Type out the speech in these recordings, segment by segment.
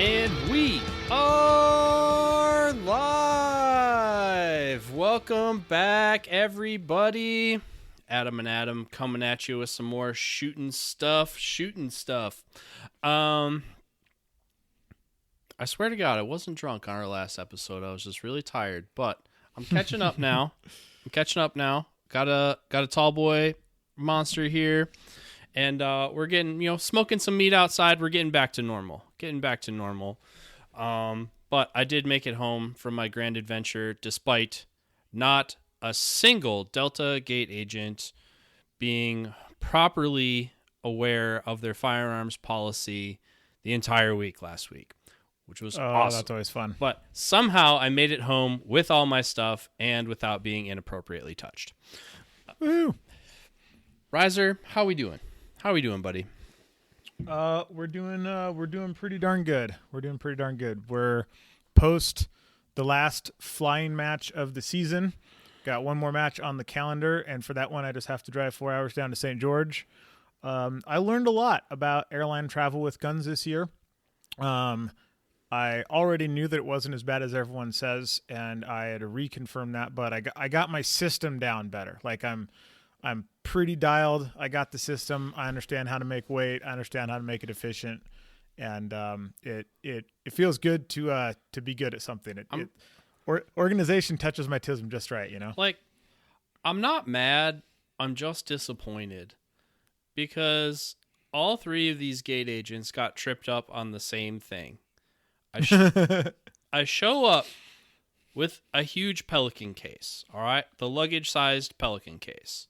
And we are live. Welcome back, everybody. Adam and Adam coming at you with some more shooting stuff. I swear to God, I wasn't drunk on our last episode. I was just really tired, but I'm catching up now. Got a tall boy monster here. And we're getting, smoking some meat outside. We're getting back to normal. But I did make it home from my grand adventure, despite not a single Delta Gate agent being properly aware of their firearms policy the entire week last week, which was awesome. That's always fun. But somehow I made it home with all my stuff and without being inappropriately touched. Woo! Riser, how we doing? How we doing, buddy? We're doing pretty darn good. We're post the last flying match of the season. Got one more match on the calendar, and for that one, I just have to drive 4 hours down to St. George. I learned a lot about airline travel with guns this year. I already knew that it wasn't as bad as everyone says, and I had to reconfirm that. But I got my system down better. Like I'm pretty dialed. I got the system. I understand how to make weight. I understand how to make it efficient, and it feels good to be good at something. Organization touches my tism just right, Like, I'm not mad. I'm just disappointed because all three of these gate agents got tripped up on the same thing. I show up with a huge Pelican case. All right, the luggage-sized Pelican case.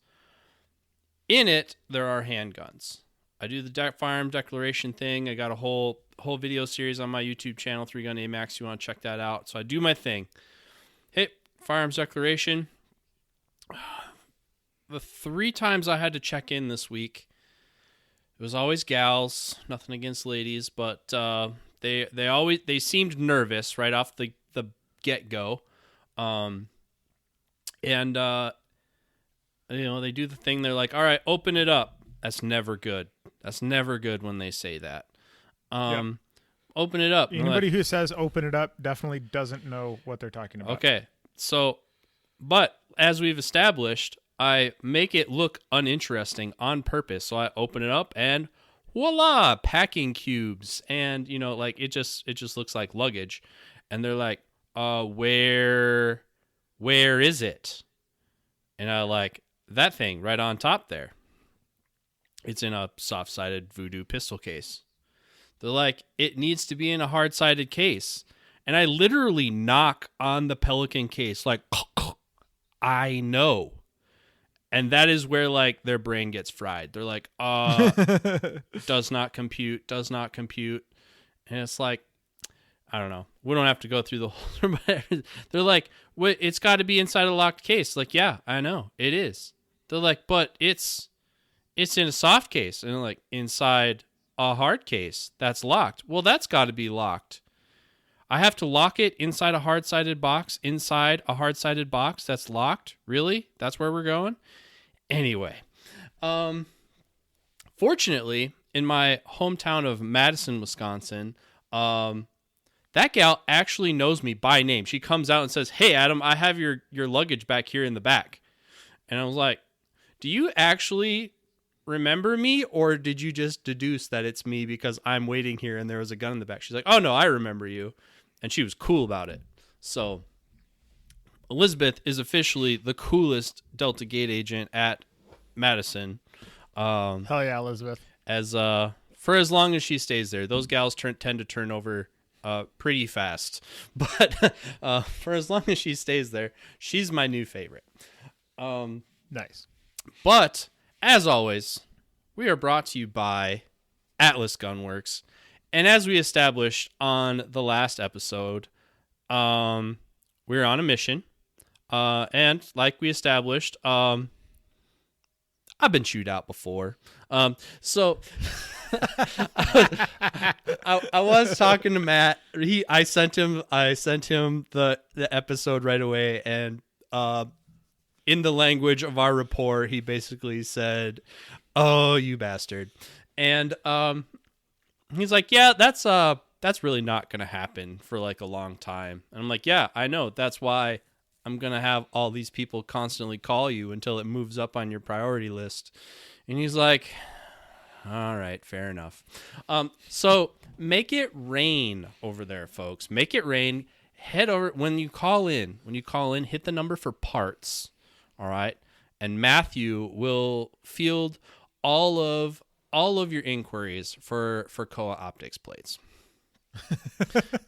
In it, there are handguns. I do the firearm declaration thing. I got a whole video series on my YouTube channel, 3Gun AMAX. You want to check that out. So I do my thing. Hey, firearms declaration. The 3 times I had to check in this week, it was always gals. Nothing against ladies, but they seemed nervous right off the get-go. They do the thing. They're like, all right, open it up. That's never good. That's never good when they say that. Yep. Open it up. Anybody who says open it up definitely doesn't know what they're talking about. Okay. So, but as we've established, I make it look uninteresting on purpose. So I open it up and voila, packing cubes. And, it just looks like luggage. And they're like, where is it? And I like, that thing right on top there. It's in a soft-sided Voodoo pistol case. They're like, it needs to be in a hard-sided case. And I literally knock on the Pelican case like, I know. And that is where, their brain gets fried. They're like, does not compute. And it's like, I don't know. We don't have to go through the whole... They're like, it's got to be inside a locked case. Like, yeah, I know. It is. They're like, but it's in a soft case. And they're like, inside a hard case that's locked. Well, that's got to be locked. I have to lock it inside a hard-sided box, that's locked? Really? That's where we're going? Anyway. Fortunately, in my hometown of Madison, Wisconsin, that gal actually knows me by name. She comes out and says, hey, Adam, I have your luggage back here in the back. And I was like, do you actually remember me, or did you just deduce that it's me because I'm waiting here and there was a gun in the back? She's like, oh, no, I remember you. And she was cool about it. So Elizabeth is officially the coolest Delta Gate agent at Madison. Hell yeah, Elizabeth. For as long as she stays there. Those gals tend to turn over pretty fast. But for as long as she stays there, she's my new favorite. Nice. But, as always, we are brought to you by Atlas Gunworks. And as we established on the last episode, we're on a mission. And like we established, I've been chewed out before. So I was talking to Matt. I sent him the episode right away, and in the language of our rapport, he basically said, "Oh, you bastard," and he's like, "Yeah, that's that's really not going to happen for like a long time. And I'm like, yeah, I know. That's why I'm going to have all these people constantly call you until it moves up on your priority list. And he's like, all right, fair enough. So make it rain over there, folks. Make it rain. Head over when you call in, hit the number for parts. All right. And Matthew will field all of your inquiries for Koa optics plates.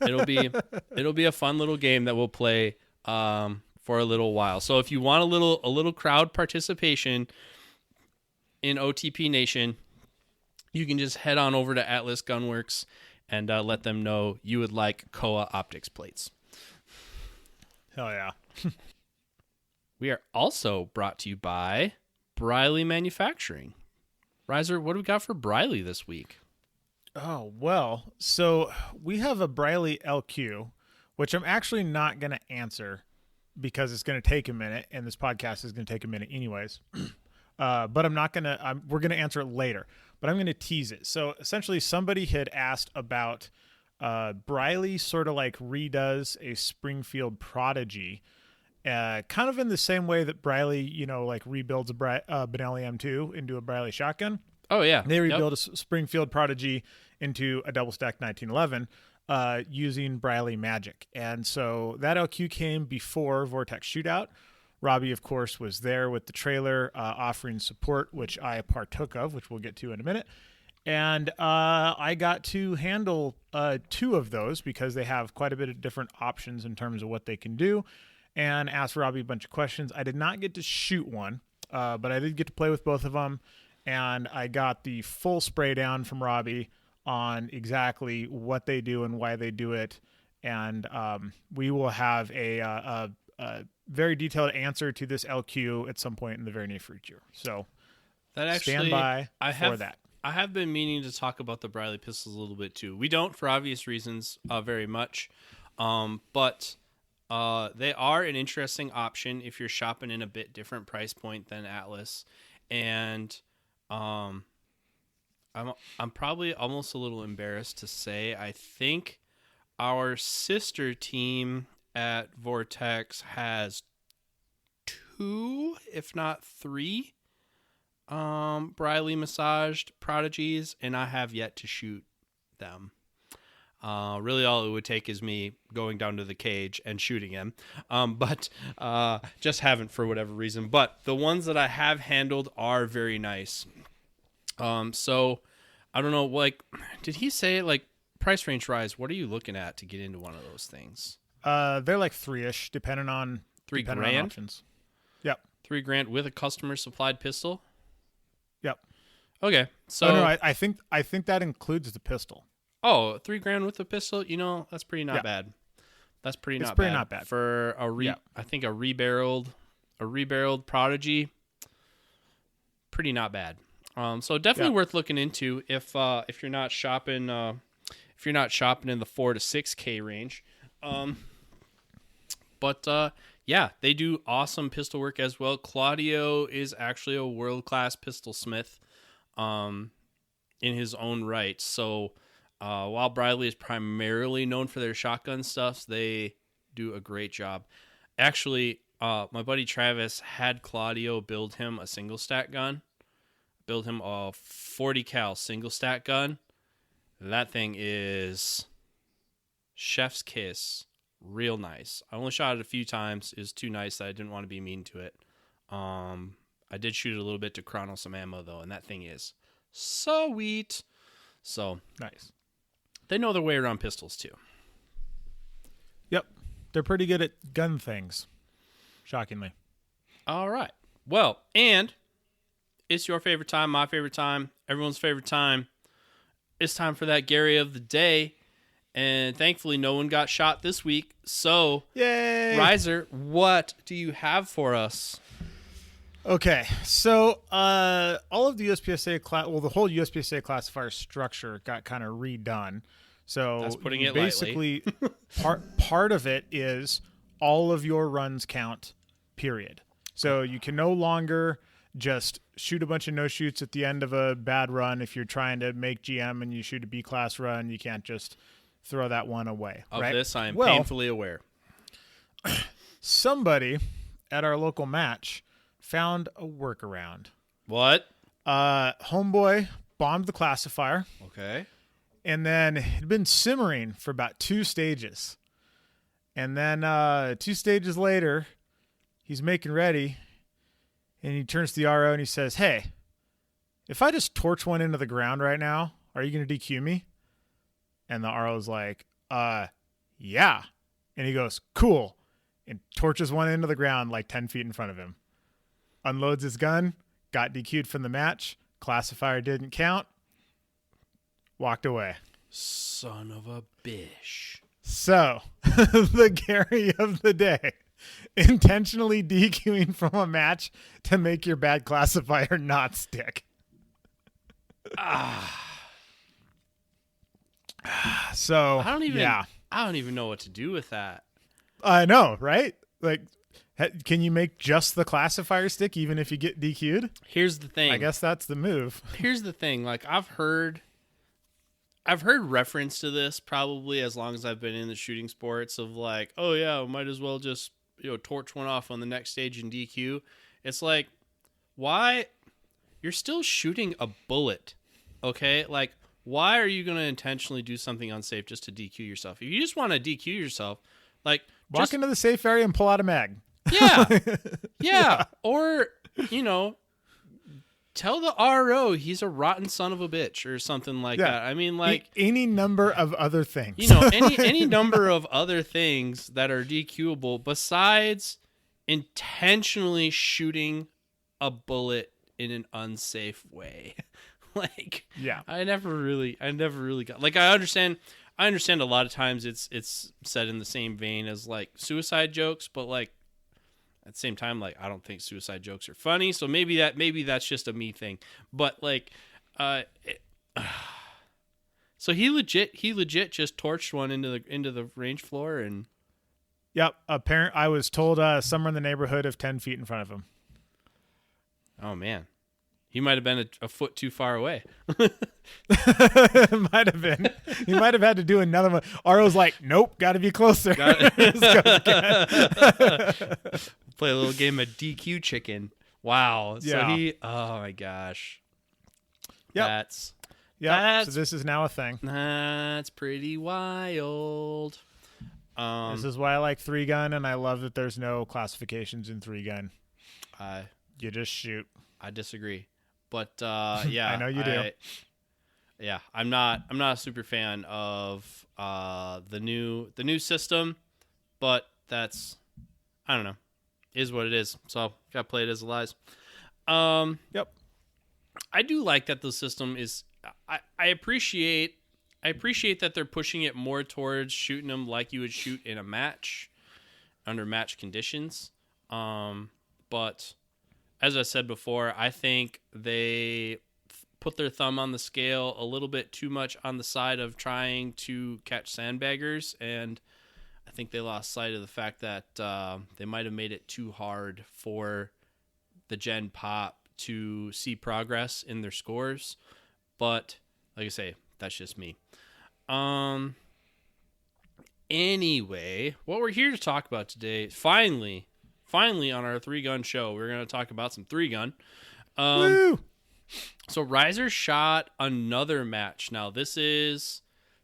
It'll be a fun little game that we'll play for a little while. So if you want a little crowd participation in OTP Nation, you can just head on over to Atlas Gunworks and let them know you would like Koa optics plates. Hell yeah. We are also brought to you by Briley Manufacturing. Riser, what do we got for Briley this week? Oh, well, so we have a Briley LQ, which I'm actually not going to answer because it's going to take a minute, and this podcast is going to take a minute anyways. But I'm not going to, we're going to answer it later, but I'm going to tease it. So essentially somebody had asked about Briley sort of like redoes a Springfield Prodigy, kind of in the same way that Briley, like rebuilds a Benelli M2 into a Briley shotgun. Oh, yeah. They rebuild a Springfield Prodigy into a double stack 1911 using Briley Magic. And so that LQ came before Vortex Shootout. Robbie, of course, was there with the trailer offering support, which I partook of, which we'll get to in a minute. And I got to handle 2 of those because they have quite a bit of different options in terms of what they can do, and asked Robbie a bunch of questions. I did not get to shoot one, but I did get to play with both of them, and I got the full spray down from Robbie on exactly what they do and why they do it. And we will have a very detailed answer to this LQ at some point in the very near future. So that actually, stand by for that. I have been meaning to talk about the Briley pistols a little bit too. We don't, for obvious reasons, very much. But they are an interesting option if you're shopping in a bit different price point than Atlas. And I'm probably almost a little embarrassed to say, I think our sister team at Vortex has 2, if not 3, Briley massaged Prodigies, and I have yet to shoot them. Really all it would take is me going down to the cage and shooting him. But just haven't for whatever reason. But the ones that I have handled are very nice. So I don't know, like, did he say like price range rise? What are you looking at to get into one of those things? They're like 3-ish, depending on $3,000 options. Yep. $3,000 with a customer supplied pistol. Yep. Okay. So no, I think that includes the pistol. Oh, $3,000 with a pistol. That's pretty not bad. That's pretty not bad for a I think a rebarreled Prodigy. Pretty not bad. So definitely worth looking into if you're not shopping in the 4 to 6K range. But they do awesome pistol work as well. Claudio is actually a world-class pistol smith in his own right. So while Briley is primarily known for their shotgun stuff, they do a great job. Actually, my buddy Travis had Claudio build him a single stack gun. Build him a 40 cal single stack gun. That thing is chef's kiss. Real nice. I only shot it a few times. It was too nice that I didn't want to be mean to it. I did shoot it a little bit to chrono some ammo though, and that thing is sweet. So nice. They know their way around pistols too. Yep. They're pretty good at gun things. Shockingly. All right. Well, and it's your favorite time, my favorite time, everyone's favorite time. It's time for that Gary of the day. And thankfully, no one got shot this week. So, yay! Riser, what do you have for us? Okay, so all of the USPSA the whole USPSA classifier structure got kind of redone. So that's putting it basically, lightly. part of it is all of your runs count. Period. So you can no longer just shoot a bunch of no shoots at the end of a bad run. If you're trying to make GM and you shoot a B class run, you can't just throw that one away. Of right? this, I am Well, painfully aware. somebody at our local match found a workaround. What? Homeboy bombed the classifier, Okay. and then it had been simmering for about 2 stages. And then 2 stages later, he's making ready, and he turns to the RO and he says, "Hey, if I just torch one into the ground right now, are you going to DQ me?" And the RO's like, yeah. And he goes, "Cool," and torches one into the ground like 10 feet in front of him. Unloads his gun, got DQ'd from the match, classifier didn't count, walked away. Son of a bish. So, the Gary of the day, intentionally DQing from a match to make your bad classifier not stick. So, I don't even know what to do with that. I know, right? Like, can you make just the classifier stick even if you get DQ'd? Here's the thing. I guess that's the move. Here's the thing. Like, I've heard reference to this probably as long as I've been in the shooting sports of like, oh yeah, we might as well just, torch one off on the next stage and DQ. It's like, why? You're still shooting a bullet, okay? Like, why are you going to intentionally do something unsafe just to DQ yourself? If you just want to DQ yourself, like, walk into the safe area and pull out a mag. Yeah. Or, tell the RO he's a rotten son of a bitch or something like that. I mean, like, any number of other things. Any number of other things that are DQable besides intentionally shooting a bullet in an unsafe way. Like, yeah, I never really got, like, I understand a lot of times it's said in the same vein as like suicide jokes, but like at the same time, like, I don't think suicide jokes are funny, so maybe that's just a me thing. But like, so he legit just torched one into the range floor and. Yep. I was told somewhere in the neighborhood of 10 feet in front of him. Oh man, he might have been a foot too far away. Might have been. He might have had to do another one. RO's like, nope, got to be closer. Play a little game of DQ chicken. Wow. Yeah. So oh my gosh. Yep. So this is now a thing. That's pretty wild. This is why I like 3-gun, and I love that there's no classifications in 3-gun. You just shoot. I disagree. But yeah, I know you do. Yeah, I'm not a super fan of the new system, but that's, I don't know, is what it is. So gotta play it as it lies. Yep. I do like that the system is. I appreciate that they're pushing it more towards shooting them like you would shoot in a match, under match conditions. But as I said before, I think they put their thumb on the scale a little bit too much on the side of trying to catch sandbaggers, and I think they lost sight of the fact that they might have made it too hard for the Gen Pop to see progress in their scores. But like I say, that's just me. Anyway, what we're here to talk about today, finally on our 3-gun show, we're going to talk about some 3-gun. Woo! So Riser shot another match. Now, this is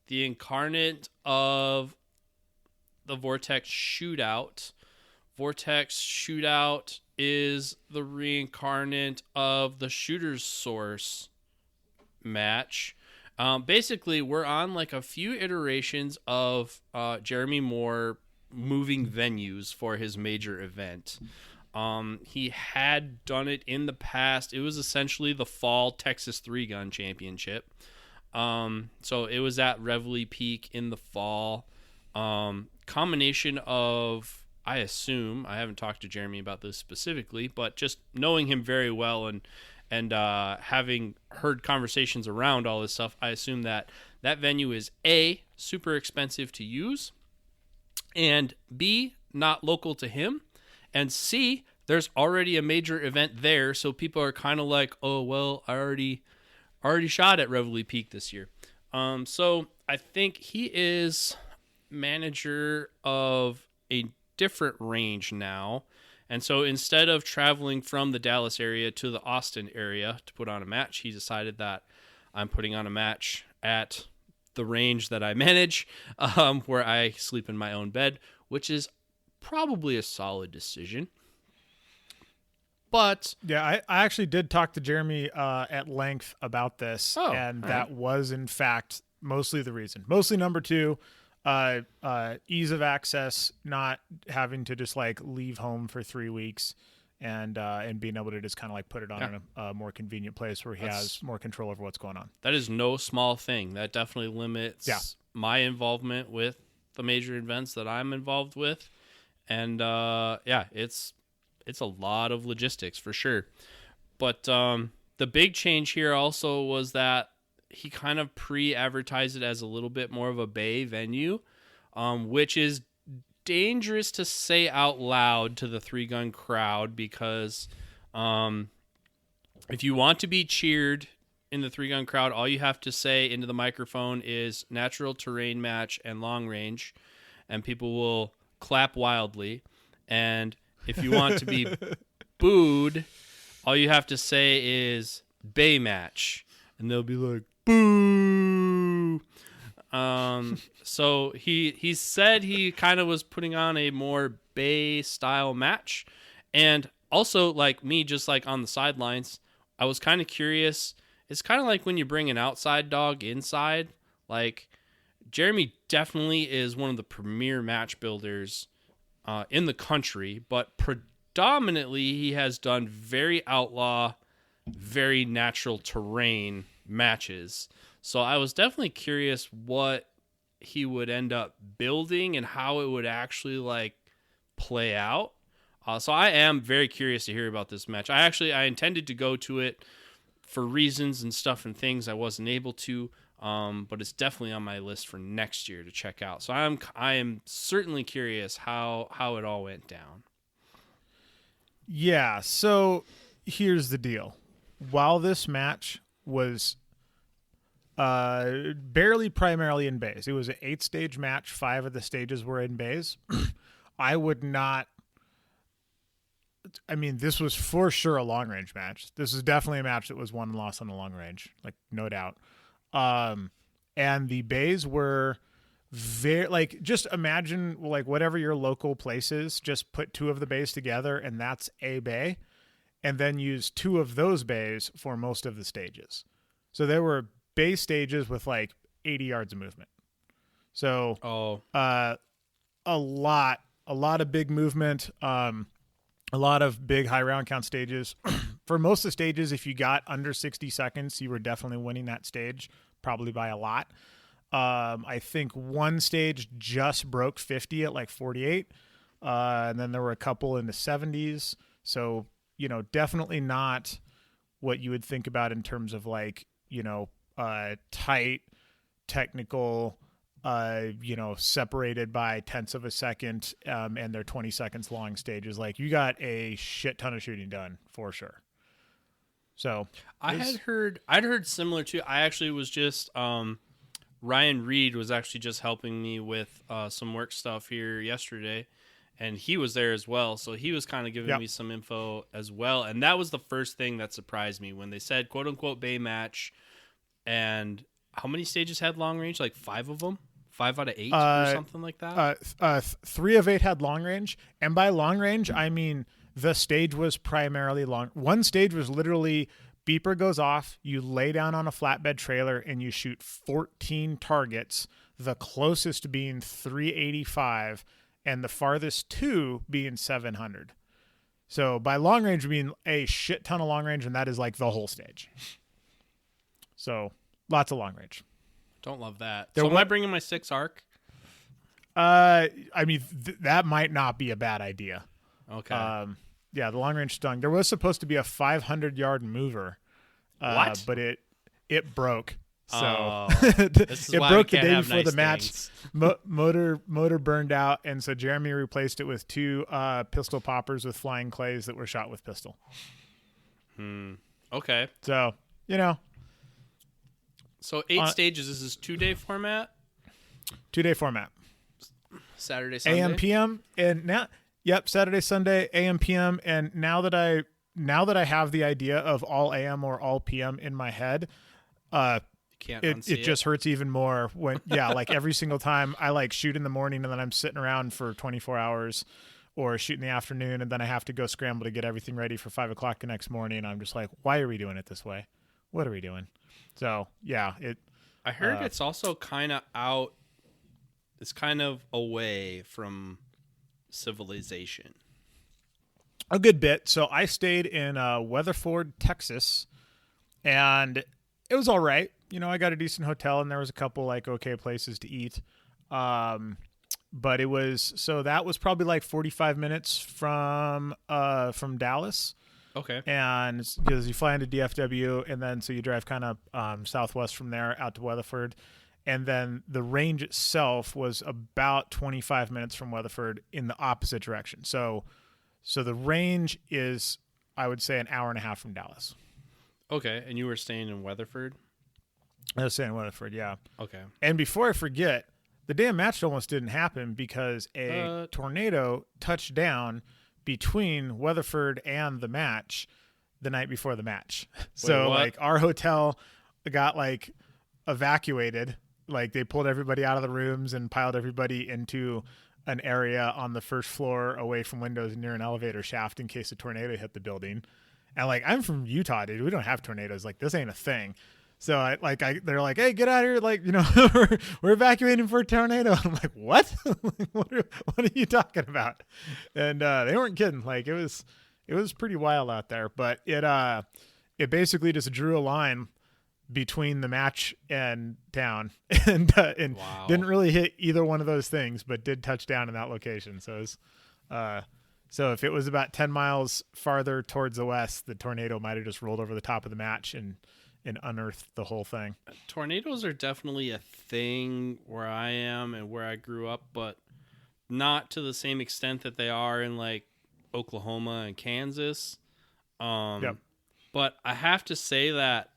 the incarnate of the Vortex Shootout. Vortex Shootout is the reincarnate of the Shooter's Source match. Basically, we're on like a few iterations of Jeremy Moore moving venues for his major event. He had done it in the past. It was essentially the fall Texas 3-gun championship. So it was at Reveille Peak in the fall. Combination of, I assume, I haven't talked to Jeremy about this specifically, but just knowing him very well and having heard conversations around all this stuff, I assume that venue is A, super expensive to use, and B, not local to him, and C, there's already a major event there, so people are kind of like, oh, well, I already shot at Reveille Peak this year. So I think he is manager of a different range now. And so instead of traveling from the Dallas area to the Austin area to put on a match, he decided that I'm putting on a match at the range that I manage, where I sleep in my own bed, which is probably a solid decision. But yeah, I actually did talk to Jeremy at length about this, and that right. was in fact mostly the reason. Mostly number two, ease of access, not having to just like leave home for 3 weeks, and being able to just kind of like put it on in a more convenient place where he has more control over what's going on. That is no small thing. That definitely limits my involvement with the major events that I'm involved with, and it's a lot of logistics for sure. But the big change here also was that he kind of pre-advertised it as a little bit more of a bay venue, which is dangerous to say out loud to the Three Gun crowd, because if you want to be cheered in the Three Gun crowd, all you have to say into the microphone is natural terrain match and long range, and people will clap wildly. And if you want to be booed, all you have to say is bay match, and they'll be like, boo. So he said he kind of was putting on a more bay style match. And also, like me, just like on the sidelines, I was kind of curious. It's kind of like when you bring an outside dog inside. Like, Jeremy definitely is one of the premier match builders in the country, but predominantly he has done very outlaw, very natural terrain matches. So I was definitely curious what he would end up building and how it would actually like play out. So I am very curious to hear about this match. I intended to go to it for reasons and stuff and things I wasn't able to, but it's definitely on my list for next year to check out. So I am certainly curious how it all went down. Yeah, so here's the deal. While this match was barely primarily in bays, it was an 8-stage match. 5 of the stages were in bays. I would not. I mean, this was for sure a long range match. This is definitely a match that was won and lost on the long range, like no doubt. And the bays were very like, just imagine like whatever your local place is, just put 2 of the bays together, and that's a bay, and then use 2 of those bays for most of the stages. So there were bay stages with like 80 yards of movement. So a lot of big movement. A lot of big high round count stages. For most of the stages, if you got under 60 seconds, you were definitely winning that stage, probably by a lot. I think one stage just broke 50 at like 48. And then there were a couple in the 70s. So, definitely not what you would think about in terms of like, tight, technical, separated by tenths of a second, and they're 20 seconds long stages. Like, you got a shit ton of shooting done for sure. So I'd heard similar to, I actually was just, Ryan Reed was actually just helping me with some work stuff here yesterday, and he was there as well. So he was kind of giving me some info as well. And that was the first thing that surprised me when they said quote unquote bay match. And how many stages had long range? Like 5 of them? 5 out of 8 or something like that? 3 of 8 had long range. And by long range, I mean the stage was primarily long. One stage was literally beeper goes off, you lay down on a flatbed trailer, and you shoot 14 targets, the closest being 385 and the farthest 2 being 700. So by long range, we mean a shit ton of long range, and that is like the whole stage. So lots of long range. Don't love that. So am I bringing my 6 arc? I mean, that might not be a bad idea. Okay. Yeah, the long range stung. There was supposed to be a 500-yard mover. What? But it broke. So this is it why broke the can't day have before nice the match. Motor burned out, and so Jeremy replaced it with 2 pistol poppers with flying clays that were shot with pistol. Okay. So So 8 stages. This is 2-day format. 2-day format. Saturday, Sunday. AM, PM, and now, yep, Saturday, Sunday, AM, PM, and now that I have the idea of all AM or all PM in my head, it just hurts even more when like every single time I like shoot in the morning and then I'm sitting around for 24 hours, or shoot in the afternoon and then I have to go scramble to get everything ready for 5 o'clock the next morning. I'm just like, why are we doing it this way? What are we doing? So yeah, I heard it's also kind of out. It's kind of away from civilization. A good bit. So I stayed in Weatherford, Texas, and it was all right. You know, I got a decent hotel and there was a couple like okay places to eat. But that was probably like 45 minutes from Dallas. Okay. And because you fly into DFW and then so you drive kind of southwest from there out to Weatherford. And then the range itself was about 25 minutes from Weatherford in the opposite direction. So the range is, I would say, an hour and a half from Dallas. Okay. And you were staying in Weatherford? I was staying in Weatherford, yeah. Okay. And before I forget, the damn match almost didn't happen because a tornado touched down between Weatherford and the match the night before the match. So like our hotel got like evacuated. Like they pulled everybody out of the rooms and piled everybody into an area on the first floor away from windows near an elevator shaft in case a tornado hit the building. And like, I'm from Utah, dude. We don't have tornadoes. Like this ain't a thing. So they're like, hey, get out of here. Like, you know, we're evacuating for a tornado. I'm like, what? what are you talking about? And they weren't kidding. Like it was pretty wild out there, but it basically just drew a line between the match and town and wow. Didn't really hit either one of those things, but did touch down in that location. So it was, so if it was about 10 miles farther towards the west, the tornado might've just rolled over the top of the match and unearthed the whole thing. Tornadoes are definitely a thing where I am and where I grew up, but not to the same extent that they are in like Oklahoma and Kansas. Yep. But I have to say that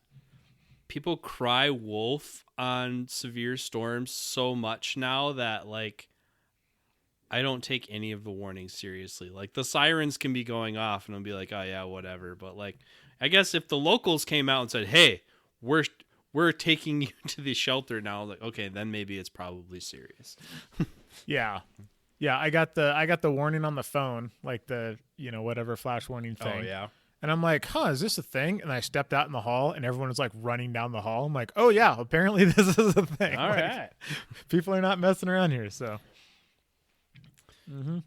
people cry wolf on severe storms so much now that like I don't take any of the warnings seriously. Like the sirens can be going off and I'll be like, oh yeah, whatever. But like, I guess if the locals came out and said, hey, we're taking you to the shelter now, like, okay, then maybe it's probably serious. Yeah. Yeah. I got the warning on the phone, like the, you know, whatever flash warning thing. Oh yeah. And I'm like, is this a thing? And I stepped out in the hall and everyone was like running down the hall. I'm like, oh yeah, apparently this is a thing. All like, right. People are not messing around here. So. Mm-hmm.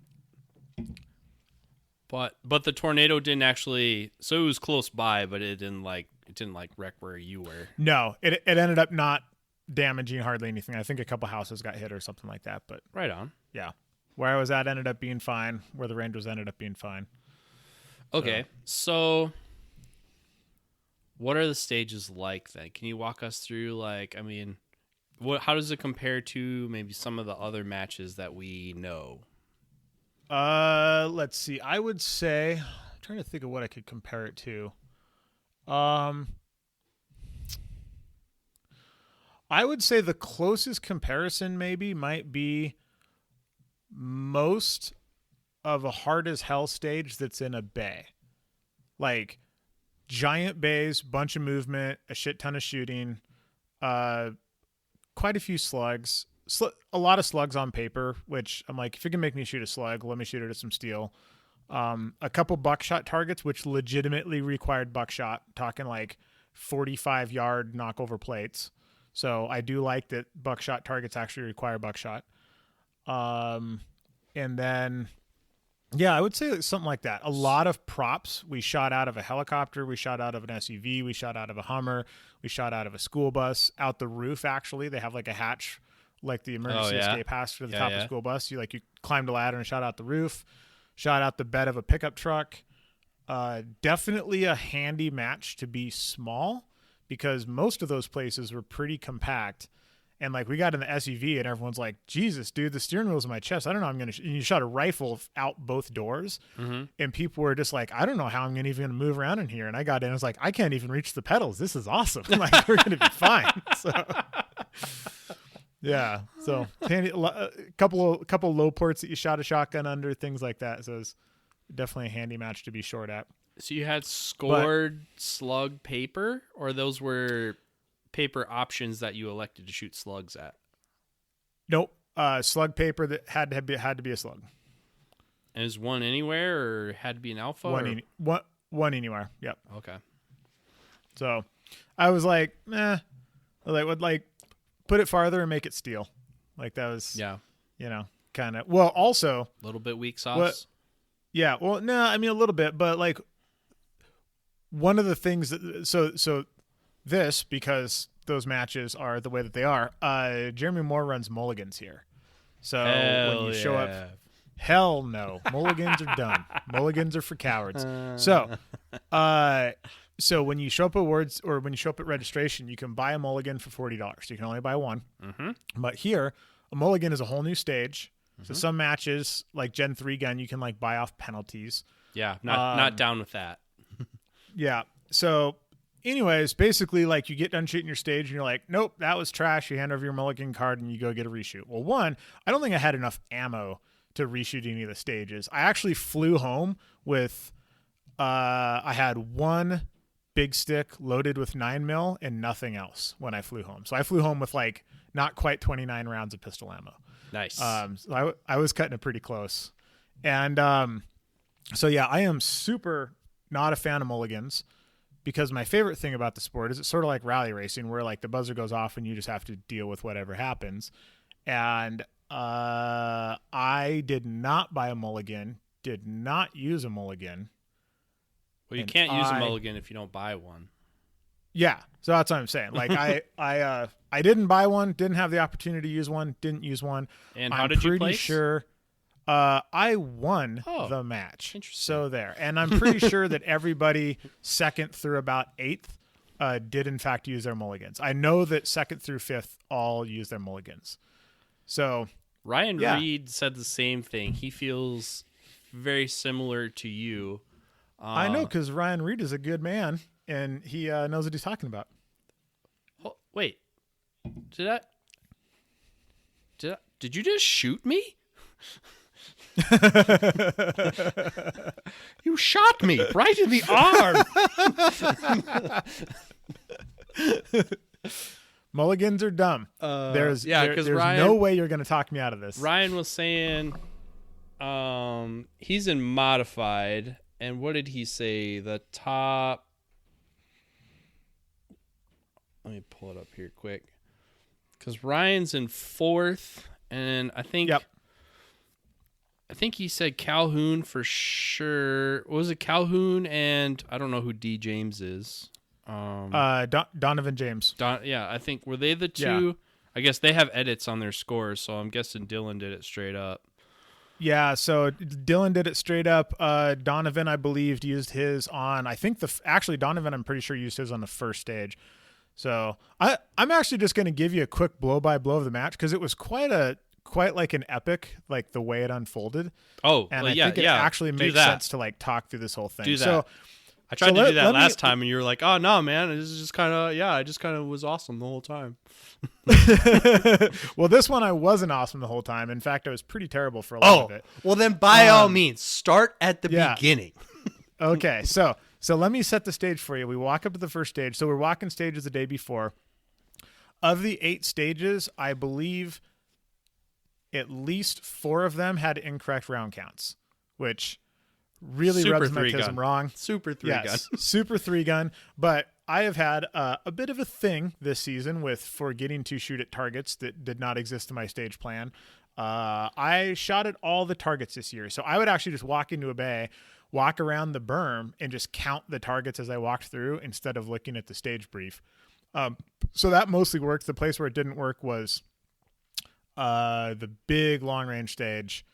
But the tornado didn't actually, so it was close by, but it didn't wreck where you were. No, it ended up not damaging hardly anything. I think a couple houses got hit or something like that, but right on. Yeah. Where I was at ended up being fine. Where the range was ended up being fine. Okay. So what are the stages like then? Can you walk us through like, I mean, how does it compare to maybe some of the other matches that we know? Let's see. I would say, I'm trying to think of what I could compare it to. I would say the closest comparison maybe might be most of a hard as hell stage that's in a bay. Like giant bays, bunch of movement, a shit ton of shooting, quite a few slugs. A lot of slugs on paper, which I'm like, if you can make me shoot a slug, let me shoot it at some steel. A couple buckshot targets, which legitimately required buckshot, talking like 45-yard knockover plates. So I do like that buckshot targets actually require buckshot. And then, yeah, I would say something like that. A lot of props. We shot out of a helicopter. We shot out of an SUV. We shot out of a Hummer. We shot out of a school bus. Out the roof, actually. They have like a hatch, like the emergency escape hatch for the top of the school bus. You climbed a ladder and shot out the roof. Shot out the bed of a pickup truck. Definitely a handy match to be small because most of those places were pretty compact. And like we got in the SUV and everyone's like, Jesus, dude, the steering wheel's in my chest. I don't know. I'm going to, you shot a rifle out both doors and people were just like, I don't know how I'm even going to move around in here. And I got in, I was like, I can't even reach the pedals. This is awesome. Like we're going to be fine. So Yeah. So handy, a couple low ports that you shot a shotgun under, things like that. So it's definitely a handy match to be short at. So you had scored slug paper, or those were paper options that you elected to shoot slugs at? Nope. Slug paper that had to be a slug. And is one anywhere, or had to be an alpha? One anywhere. Yep. Okay. So I was like, would put it farther and make it steel. Like that was, kind of. Well, also a little bit weak sauce. Yeah. Well, no, I mean a little bit, but like one of the things that so this, because those matches are the way that they are. Jeremy Moore runs mulligans here, so when you show up. Hell no. Mulligans are done. Mulligans are for cowards. So when you show up at awards or when you show up at registration, you can buy a mulligan for $40. You can only buy one. Mm-hmm. But here, a mulligan is a whole new stage. Mm-hmm. So some matches, like Gen 3 gun, you can like buy off penalties. Yeah, not down with that. Yeah. So anyways, basically like you get done shooting your stage and you're like, nope, that was trash. You hand over your mulligan card and you go get a reshoot. Well, one, I don't think I had enough ammo to reshoot any of the stages. I actually flew home with I had one big stick loaded with 9mm and nothing else when I flew home. So I flew home with like not quite 29 rounds of pistol ammo. Nice. So I was cutting it pretty close. And so yeah, I am super not a fan of mulligans because my favorite thing about the sport is it's sort of like rally racing where like the buzzer goes off and you just have to deal with whatever happens. And I did not buy a mulligan, did not use a mulligan. Well, you can't use a mulligan if you don't buy one. Yeah, so that's what I'm saying. Like I didn't buy one, didn't have the opportunity to use one, didn't use one. And how did you place? I'm pretty sure I won the match. Interesting. So there. And I'm pretty sure that everybody second through about 8th did in fact use their mulligans. I know that second through 5th all use their mulligans. So Ryan Reed said the same thing. He feels very similar to you. I know, because Ryan Reed is a good man, and he knows what he's talking about. Oh, wait, did you just shoot me? You shot me right in the arm. Mulligans are dumb. There's no way you're going to talk me out of this. Ryan was saying he's in modified, and what did he say? The top... Let me pull it up here quick. Because Ryan's in 4th, and I think... Yep. I think he said Calhoun for sure. Was it Calhoun and... I don't know who D. James is. Donovan James. I think were they the two? Yeah. I guess they have edits on their scores, so I'm guessing Dylan did it straight up. Yeah, so Dylan did it straight up. Donovan, I believed, used his on. I think actually Donovan, I'm pretty sure used his on the first stage. So I'm actually just going to give you a quick blow by blow of the match because it was quite like an epic, like the way it unfolded. Oh, and well, I think it actually makes sense to like talk through this whole thing. Do that. So I tried to do that last time, and you were like, "Oh no, man, this is just kind of I just kind of was awesome the whole time." Well, this one I wasn't awesome the whole time. In fact, I was pretty terrible for a lot of it. Well, then by all means, start at the beginning. Okay, so let me set the stage for you. We walk up to the first stage. So we're walking stages the day before. Of the 8 stages, I believe at least 4 of them had incorrect round counts, which really Super rubs my 3 tism gun. wrong. Super 3 gun. Super 3 gun. But I have had a bit of a thing this season with forgetting to shoot at targets that did not exist in my stage plan. I shot at all the targets this year. So I would actually just walk into a bay, walk around the berm, and just count the targets as I walked through instead of looking at the stage brief. So that mostly worked. The place where it didn't work was the big long-range stage.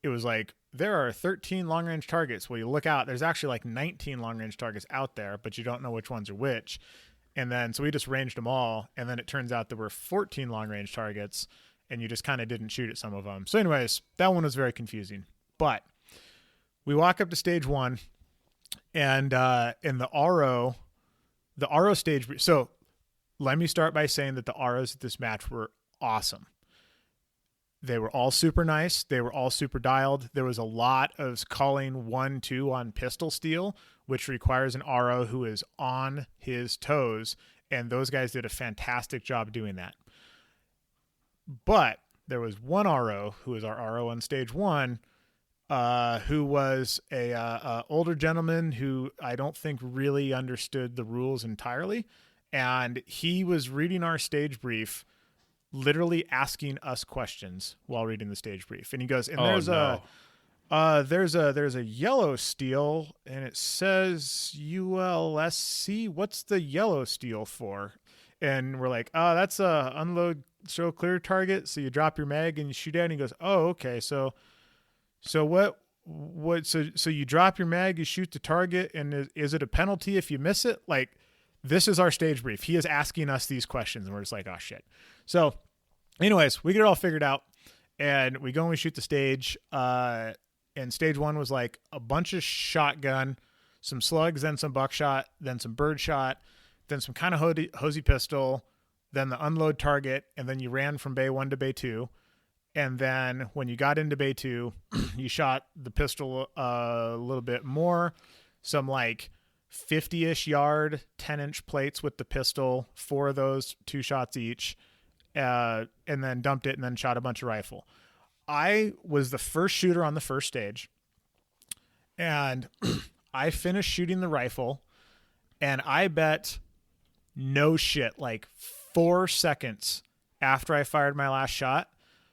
It was like, there are 13 long-range targets. Well, you look out, there's actually like 19 long-range targets out there, but you don't know which ones are which. And then, so we just ranged them all, and then it turns out there were 14 long-range targets, and you just kind of didn't shoot at some of them. So anyways, that one was very confusing. But we walk up to stage 1, and in the RO stage, so let me start by saying that the ROs at this match were awesome. They were all super nice. They were all super dialed. There was a lot of calling 1-2 on pistol steel, which requires an RO who is on his toes, and those guys did a fantastic job doing that. But there was one RO who was our RO on stage 1, who was a older gentleman who I don't think really understood the rules entirely, and he was reading our stage brief, literally asking us questions while reading the stage brief. And he goes, and there's a yellow steel and it says ULSC. What's the yellow steel for? And we're like, oh, that's a unload, show clear target. So you drop your mag and you shoot at it. And he goes, oh, okay. So you drop your mag, you shoot the target, and is it a penalty if you miss it? Like, this is our stage brief. He is asking us these questions, and we're just like, oh, shit. So anyways, we get it all figured out, and we go and we shoot the stage. And stage 1 was like a bunch of shotgun, some slugs, then some buckshot, then some birdshot, then some kind of hosey pistol, then the unload target, and then you ran from bay 1 to bay 2. And then when you got into bay 2, you shot the pistol a little bit more, some like 50-ish yard, 10-inch plates with the pistol, 4 of those, 2 shots each, and then dumped it and then shot a bunch of rifle. I was the first shooter on the first stage, and I finished shooting the rifle, and I bet no shit, like 4 seconds after I fired my last shot,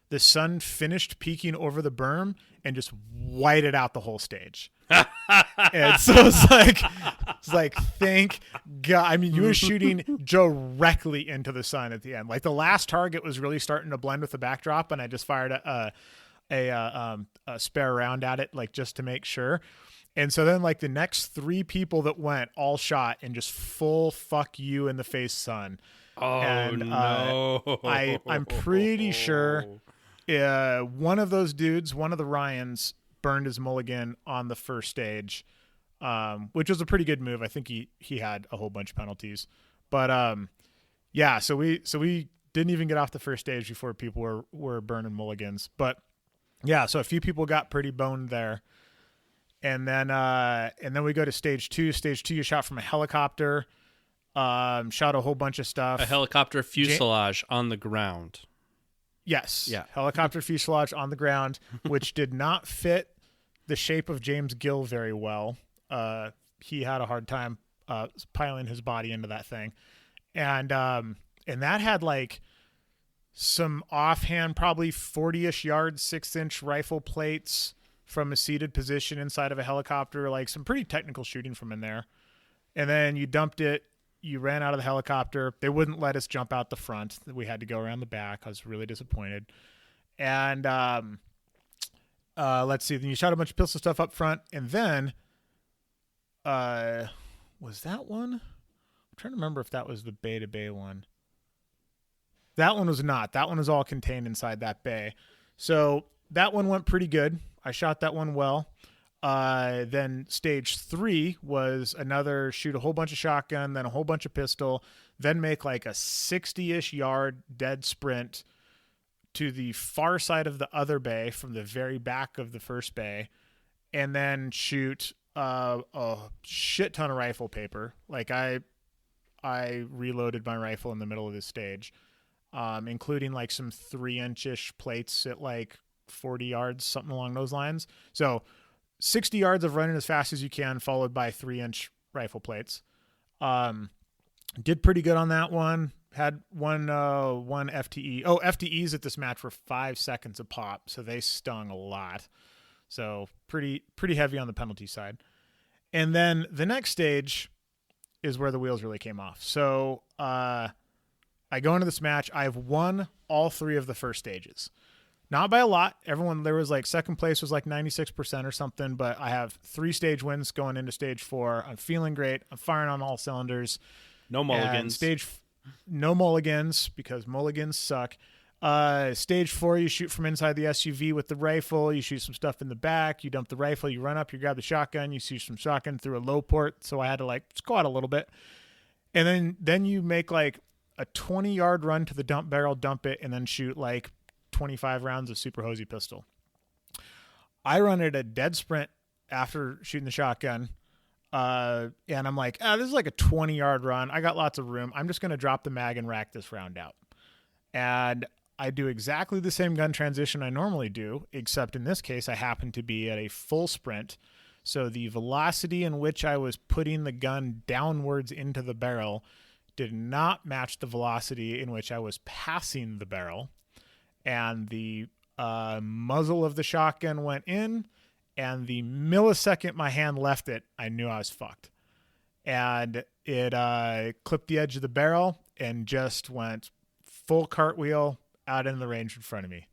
the sun finished peeking over the berm and just whited out the whole stage. And so it's like, thank God. I mean, you were shooting directly into the sun at the end. Like, the last target was really starting to blend with the backdrop, and I just fired a spare round at it, like, just to make sure. And so then, like, the next 3 people that went all shot in just full fuck you in the face sun. Oh, and, no. I'm pretty sure one of those dudes, one of the Ryans, burned his mulligan on the first stage, which was a pretty good move. I think he had a whole bunch of penalties, but yeah. So we didn't even get off the first stage before people were burning mulligans. But yeah, so a few people got pretty boned there, and then we go to stage 2. Stage 2, you shot from a helicopter, shot a whole bunch of stuff. A helicopter fuselage on the ground. Yes. Yeah. Helicopter fuselage on the ground, which did not fit the shape of James Gill very well. He had a hard time piling his body into that thing. And that had like some offhand, probably 40-ish yards, 6-inch rifle plates from a seated position inside of a helicopter, like some pretty technical shooting from in there. And then you dumped it. You ran out of the helicopter. They wouldn't let us jump out the front. We had to go around the back. I was really disappointed. And let's see. Then you shot a bunch of pistol stuff up front. And then was that one? I'm trying to remember if that was the bay to bay one. That one was not. That one was all contained inside that bay. So that one went pretty good. I shot that one well. Then stage 3 was another shoot a whole bunch of shotgun, then a whole bunch of pistol, then make like a 60-ish yard dead sprint to the far side of the other bay from the very back of the first bay, and then shoot a shit ton of rifle paper. Like I reloaded my rifle in the middle of this stage, including like some 3-inch-ish plates at like 40 yards, something along those lines. So 60 yards of running as fast as you can, followed by 3-inch rifle plates. Did pretty good on that one. Had one FTE. Oh, FTEs at this match were 5 seconds a pop, so they stung a lot. So pretty heavy on the penalty side. And then the next stage is where the wheels really came off. So I go into this match. I've won all 3 of the first stages. Not by a lot. There was like second place was like 96% or something, but I have 3 stage wins going into stage 4. I'm feeling great. I'm firing on all cylinders. No mulligans. No mulligans because mulligans suck. Stage 4, you shoot from inside the SUV with the rifle. You shoot some stuff in the back. You dump the rifle. You run up. You grab the shotgun. You shoot some shotgun through a low port. So I had to like squat a little bit. And then you make like a 20-yard run to the dump barrel, dump it, and then shoot like 25 rounds of super hosey pistol. I run at a dead sprint after shooting the shotgun. And I'm like, this is like a 20-yard run. I got lots of room. I'm just going to drop the mag and rack this round out. And I do exactly the same gun transition I normally do, except in this case, I happen to be at a full sprint. So the velocity in which I was putting the gun downwards into the barrel did not match the velocity in which I was passing the barrel. And the muzzle of the shotgun went in, and the millisecond my hand left it, I knew I was fucked. And it clipped the edge of the barrel and just went full cartwheel out in the range in front of me.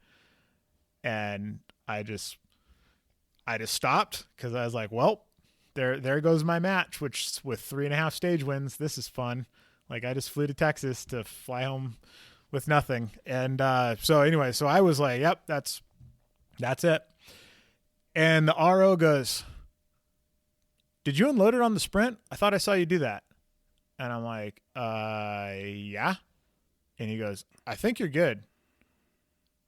And I just stopped because I was like, well, there goes my match, which with 3.5 stage wins, this is fun. Like, I just flew to Texas to fly home with nothing. And so I was like, yep, that's it. And the RO goes, did you unload it on the sprint? I thought I saw you do that. And I'm like, yeah. And he goes, I think you're good.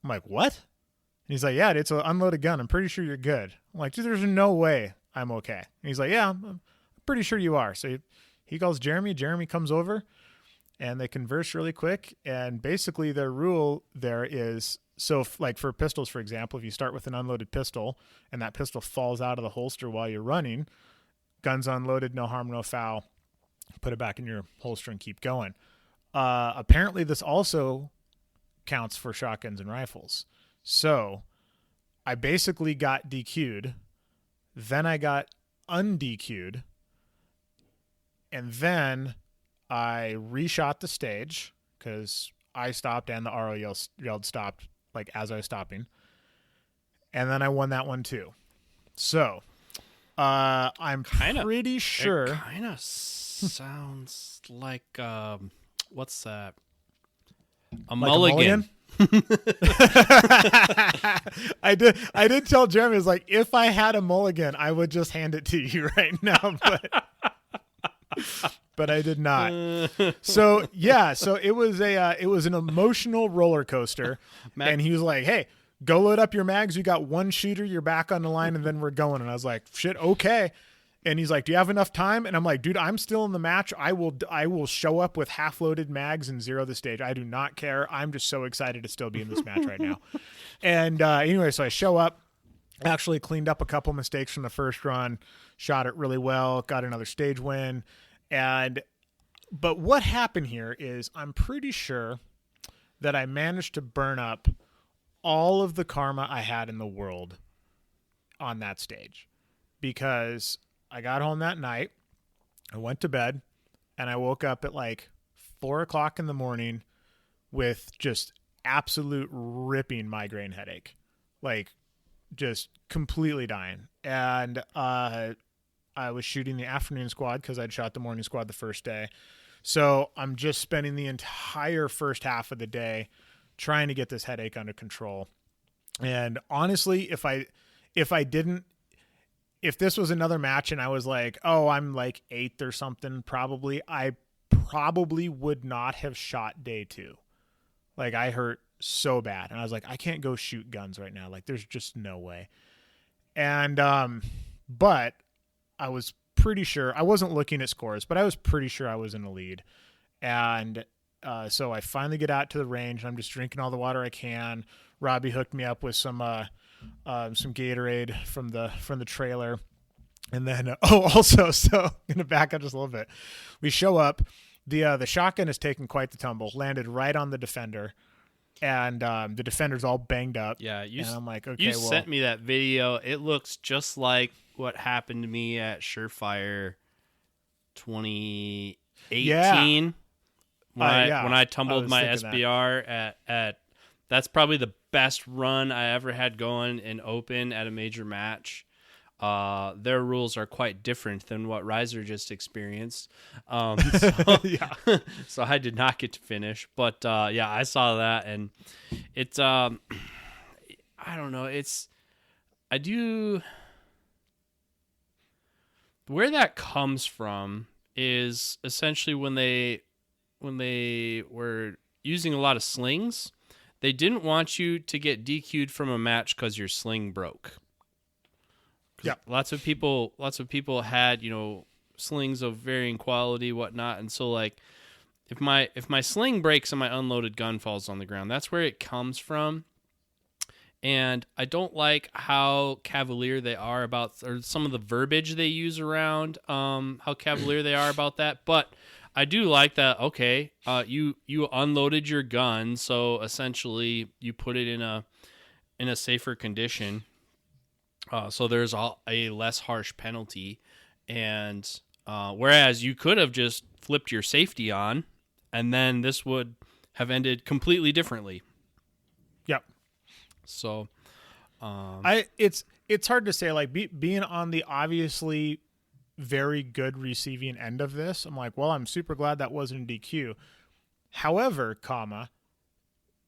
I'm like, what? And he's like, yeah, it's an unloaded gun. I'm pretty sure you're good. I'm like, dude, there's no way I'm okay. And he's like, yeah, I'm pretty sure you are. So he calls Jeremy. Jeremy comes over, and they converse really quick. And basically their rule there is, so like for pistols, for example, if you start with an unloaded pistol and that pistol falls out of the holster while you're running, gun's unloaded, no harm, no foul, put it back in your holster and keep going. Apparently this also counts for shotguns and rifles. So I basically got DQ'd, then I got undQ'd, and then I reshot the stage because I stopped and the RO yelled stopped, like as I was stopping. And then I won that one too. So I'm pretty sure. It kind of sounds like, what's that? A like mulligan. I did tell Jeremy, I was like, if I had a mulligan, I would just hand it to you right now, but I did not. So it was an emotional roller coaster. And he was like, hey, go load up your mags. You got one shooter, you're back on the line, and then we're going. And I was like, shit, okay. And he's like, do you have enough time? And I'm like, dude, I'm still in the match. I will show up with half-loaded mags and zero the stage. I do not care. I'm just so excited to still be in this match right now. And anyway, so I show up, actually cleaned up a couple mistakes from the first run, shot it really well, got another stage win. But what happened here is I'm pretty sure that I managed to burn up all of the karma I had in the world on that stage, because I got home that night, I went to bed, and I woke up at like 4:00 in the morning with just absolute ripping migraine headache, like just completely dying. And I was shooting the afternoon squad because I'd shot the morning squad the first day. So I'm just spending the entire first half of the day trying to get this headache under control. And honestly, if this was another match and I was like, oh, I'm like 8th or something, I probably would not have shot day 2. Like, I hurt so bad. And I was like, I can't go shoot guns right now. Like, there's just no way. And, but I was pretty sure, I wasn't looking at scores, but I was pretty sure I was in the lead. And, so I finally get out to the range, and I'm just drinking all the water I can. Robbie hooked me up with some Gatorade from the trailer. And then, also, so I'm going to back up just a little bit. We show up, the shotgun has taken quite the tumble, landed right on the defender, and the defender's all banged up. Yeah. And I'm like, okay, you sent me that video. It looks just like what happened to me at Surefire 2018. Yeah. When I tumbled my SBR at that's probably the best run I ever had going in open at a major match. Their rules are quite different than what Riser just experienced. Yeah. So I did not get to finish, but yeah, I saw that, and it's I don't know. Where that comes from is essentially when they were using a lot of slings, they didn't want you to get DQ'd from a match because your sling broke. Yeah, lots of people had slings of varying quality, whatnot, and so like if my sling breaks and my unloaded gun falls on the ground, that's where it comes from. And I don't like how cavalier they are about, or some of the verbiage they use around how cavalier they are about that. But I do like that. Okay, you unloaded your gun, so essentially you put it in a safer condition. So there's a less harsh penalty, and whereas you could have just flipped your safety on, and then this would have ended completely differently. Yep. So, it's hard to say. Like being on the obviously very good receiving end of this, I'm like, well, I'm super glad that wasn't a DQ. However,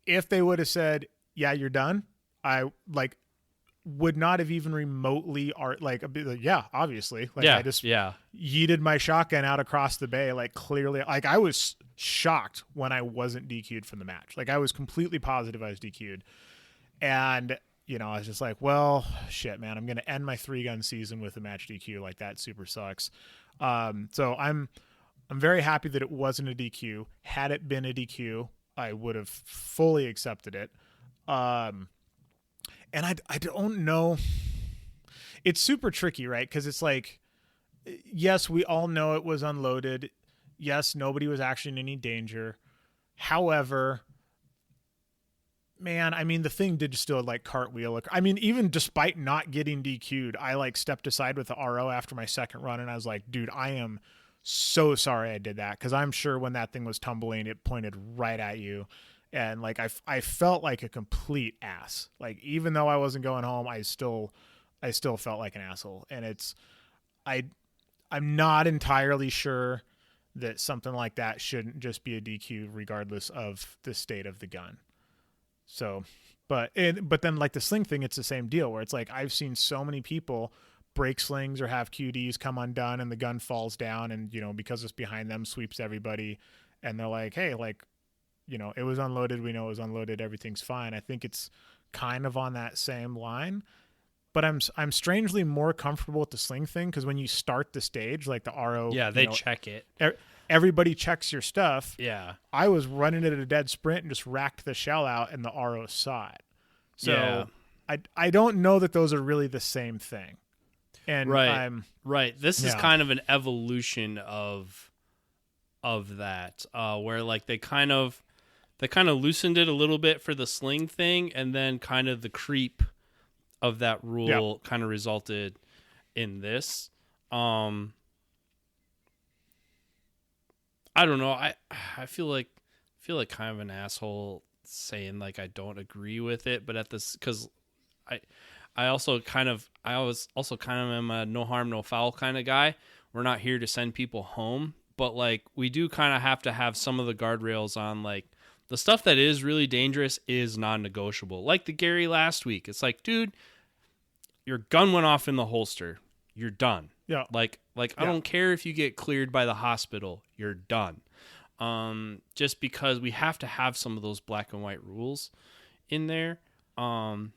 if they would have said, "Yeah, you're done," I would not have even remotely yeah, obviously. Like I just yeeted my shotgun out across the bay. Like clearly, like I was shocked when I wasn't DQ'd from the match. Like I was completely positive I was DQ'd. And, I was just like, well, shit, man, I'm going to end my 3-gun season with a match DQ. Like that super sucks. So I'm very happy that it wasn't a DQ. Had it been a DQ, I would have fully accepted it. And I don't know. It's super tricky, right? Because it's like, yes, we all know it was unloaded. Yes, nobody was actually in any danger. However, man, I mean, the thing did still cartwheel. I mean, even despite not getting DQ'd, I stepped aside with the RO after my second run, and I was like, dude, I am so sorry I did that, because I'm sure when that thing was tumbling, it pointed right at you. And I felt like a complete ass. Like even though I wasn't going home, I still felt like an asshole. And I'm not entirely sure that something like that shouldn't just be a DQ regardless of the state of the gun. So, but then like the sling thing, it's the same deal where it's like I've seen so many people break slings or have QDs come undone and the gun falls down and because it's behind them sweeps everybody, and they're like, hey, it was unloaded. We know it was unloaded. Everything's fine. I think it's kind of on that same line, but I'm strangely more comfortable with the sling thing because when you start the stage, like the RO, they check it. Everybody checks your stuff. Yeah. I was running it at a dead sprint and just racked the shell out, and the RO saw it. So I don't know that those are really the same thing. And right. This is kind of an evolution of that, where like they kind of loosened it a little bit for the sling thing, and then kind of the creep of that rule kind of resulted in this. I don't know. I feel like kind of an asshole saying like I don't agree with it, but at this, because I was also kind of am a no harm no foul kind of guy. We're not here to send people home, but like we do kind of have to have some of the guardrails on. Like the stuff that is really dangerous is non-negotiable. Like the Gary last week, it's like, dude, your gun went off in the holster. You're done. Yeah. Like I don't care if you get cleared by the hospital. You're done. Just because we have to have some of those black and white rules in there. And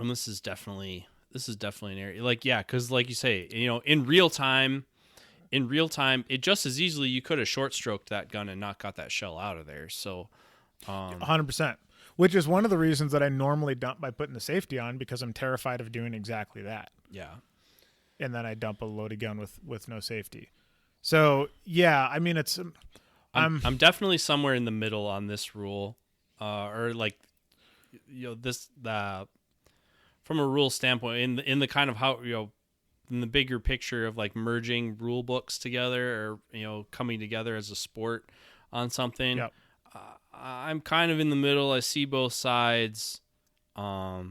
this is definitely an area. Like, yeah, because like you say, in real time, it just as easily you could have short stroked that gun and not got that shell out of there. So 100%. Which is one of the reasons that I normally dump by putting the safety on, because I'm terrified of doing exactly that. Yeah. And then I dump a loaded gun with no safety. So yeah, I mean I'm definitely somewhere in the middle on this rule, or like this from a rule standpoint in the kind of how in the bigger picture of like merging rule books together, or coming together as a sport on something. Yep. I'm kind of in the middle. I see both sides. But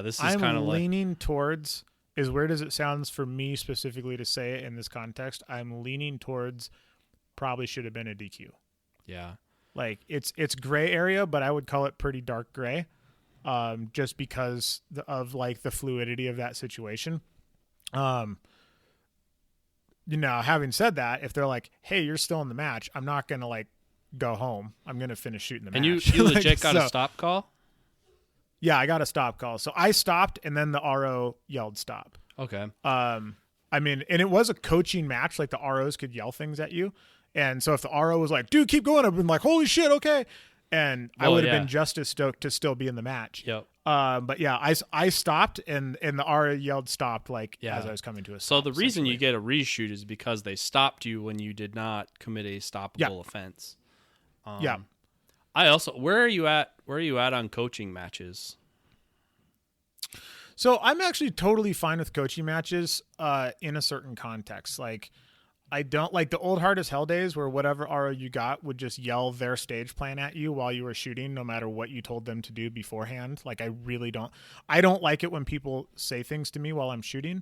this is kind of leaning towards, as weird as it sounds for me specifically to say it in this context, I'm leaning towards probably should have been a DQ. Yeah. Like it's gray area, but I would call it pretty dark gray, just because of like the fluidity of that situation. having said that, if they're like, hey, you're still in the match, I'm not going to like go home. I'm going to finish shooting the And match. you legit Like, got a stop call? Yeah, I got a stop call. So I stopped, and then the RO yelled stop. Okay. I mean, and it was a coaching match. Like the ROs could yell things at you. And so if the RO was like, dude, keep going, I've been like, holy shit, okay. And I would have been just as stoked to still be in the match. Yep. But yeah, I stopped, and the RO yelled stopped as I was coming to a stop. So the reason you get a reshoot is because they stopped you when you did not commit a stoppable offense. Yeah. I also, where are you at on coaching matches? So I'm actually totally fine with coaching matches in a certain context. Like, I don't like the old hard as hell days where whatever RO you got would just yell their stage plan at you while you were shooting, no matter what you told them to do beforehand. Like, I don't like it when people say things to me while I'm shooting.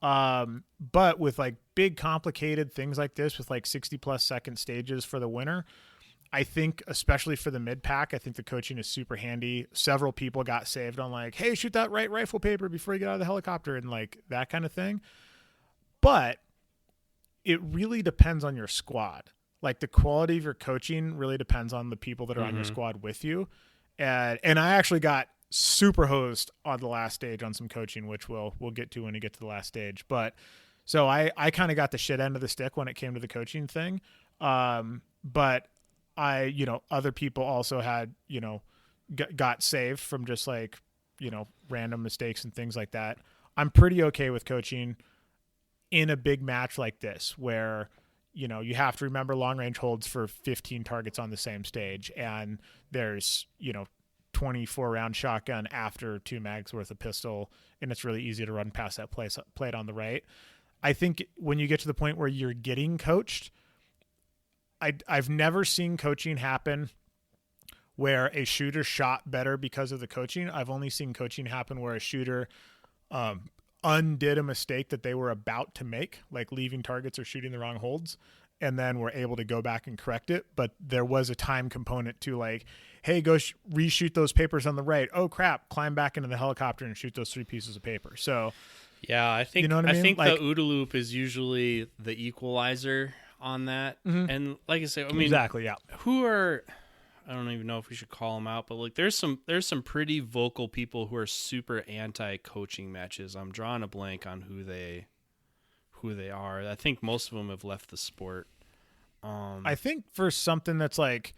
But with like big complicated things like this, with like 60+ second stages for the winner, I think, especially for the mid pack, I think the coaching is super handy. Several people got saved on like, hey, shoot that right rifle paper before you get out of the helicopter, and like that kind of thing. But it really depends on your squad. Like, the quality of your coaching really depends on the people that are on your squad with you. And I actually got super hosed on the last stage on some coaching, which we'll get to when we get to the last stage. But so I kind of got the shit end of the stick when it came to the coaching thing. But other people also had, got saved from just like, random mistakes and things like that. I'm pretty okay with coaching in a big match like this, where, you have to remember long range holds for 15 targets on the same stage. And there's, 24 round shotgun after 2 mags worth of pistol. And it's really easy to run past that plate on the right. I think when you get to the point where you're getting coached, I've never seen coaching happen where a shooter shot better because of the coaching. I've only seen coaching happen where a shooter undid a mistake that they were about to make, like leaving targets or shooting the wrong holds, and then were able to go back and correct it. But there was a time component to like, hey, go reshoot those papers on the right. Oh crap, climb back into the helicopter and shoot those 3 pieces of paper. So yeah, I think I think like, the OODA loop is usually the equalizer on that. And like I say, I mean, exactly, yeah. I don't even know if we should call them out, but like there's some pretty vocal people who are super anti coaching matches. I'm drawing a blank on who they are. I think most of them have left the sport. I think for something that's like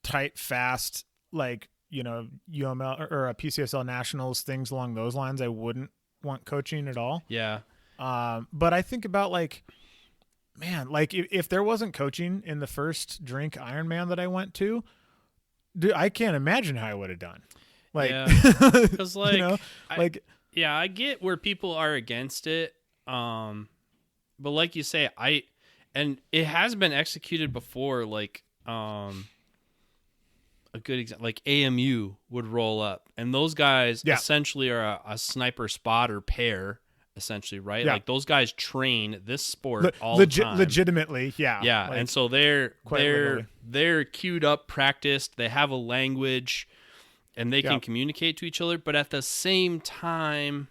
tight, fast, like, UML or a PCSL nationals, things along those lines, I wouldn't want coaching at all. Yeah. But I think about like, man, like if there wasn't coaching in the first drink Ironman that I went to, dude, I can't imagine how I would have done. Like, because like, I get where people are against it. But like you say, and it has been executed before. Like, a good example, like AMU would roll up, and those guys essentially are a sniper spotter pair. Essentially, right? Yeah. Like those guys train this sport all the time. Legitimately, yeah. Yeah, like, and so they're queued up, practiced. They have a language, and they can communicate to each other. But at the same time,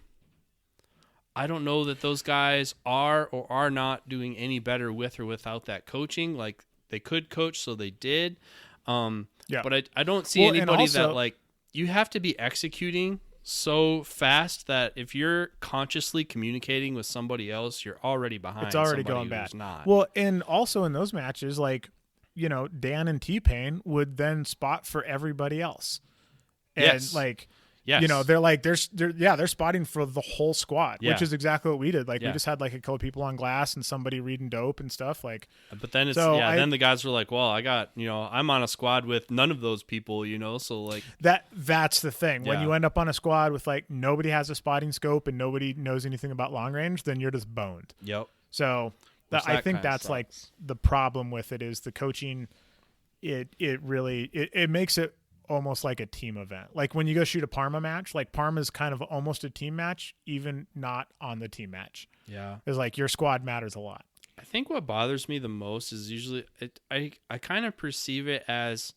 I don't know that those guys are or are not doing any better with or without that coaching. Like, they could coach, so they did. But I don't see anybody also, that like, you have to be executing so fast that if you're consciously communicating with somebody else, you're already behind. It's already going bad. Not. Well, and also in those matches, like, Dan and T-Pain would then spot for everybody else. And like, they're like, they're spotting for the whole squad, which is exactly what we did. Like, we just had like a couple people on glass and somebody reading dope and stuff. Like, but then it's then the guys were like, well, I got, I'm on a squad with none of those people, so like that's the thing. When you end up on a squad with like nobody has a spotting scope and nobody knows anything about long range, then you're just boned. Yep. So I think that's like the problem with it is the coaching. It really makes it almost like a team event. Like when you go shoot a Parma match, like Parma's kind of almost a team match, even not on the team match. Yeah. It's like your squad matters a lot. I think what bothers me the most is usually I kind of perceive it as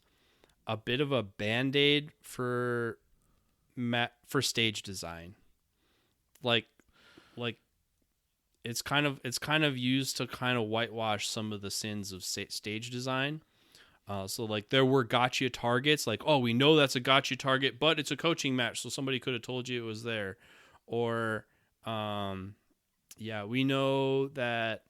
a bit of a Band-Aid for stage design. Like it's kind of used to kind of whitewash some of the sins of stage design. So like there were gotcha targets, like, oh, we know that's a gotcha target, but it's a coaching match, so somebody could have told you it was there. Or we know that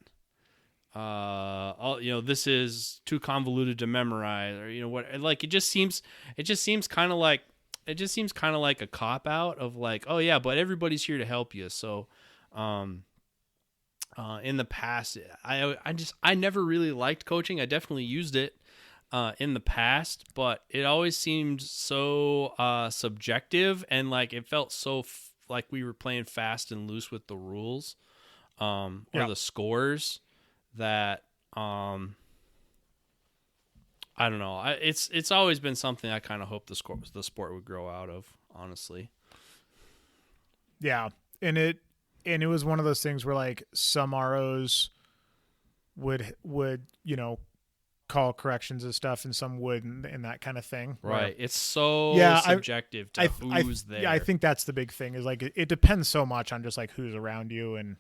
this is too convoluted to memorize, or what, like it just seems kind of like a cop out of like, oh yeah, but everybody's here to help you. So in the past, I never really liked coaching. I definitely used it in the past, but it always seemed so subjective, and like it felt so like we were playing fast and loose with the rules or the scores that I don't know. It's always been something I kind of hope the sport would grow out of, honestly. Yeah, and it was one of those things where like some ROs would call corrections and stuff, and some wouldn't, and that kind of thing. Right. It's so subjective to who's there. Yeah, I think that's the big thing, is like it depends so much on just like who's around you and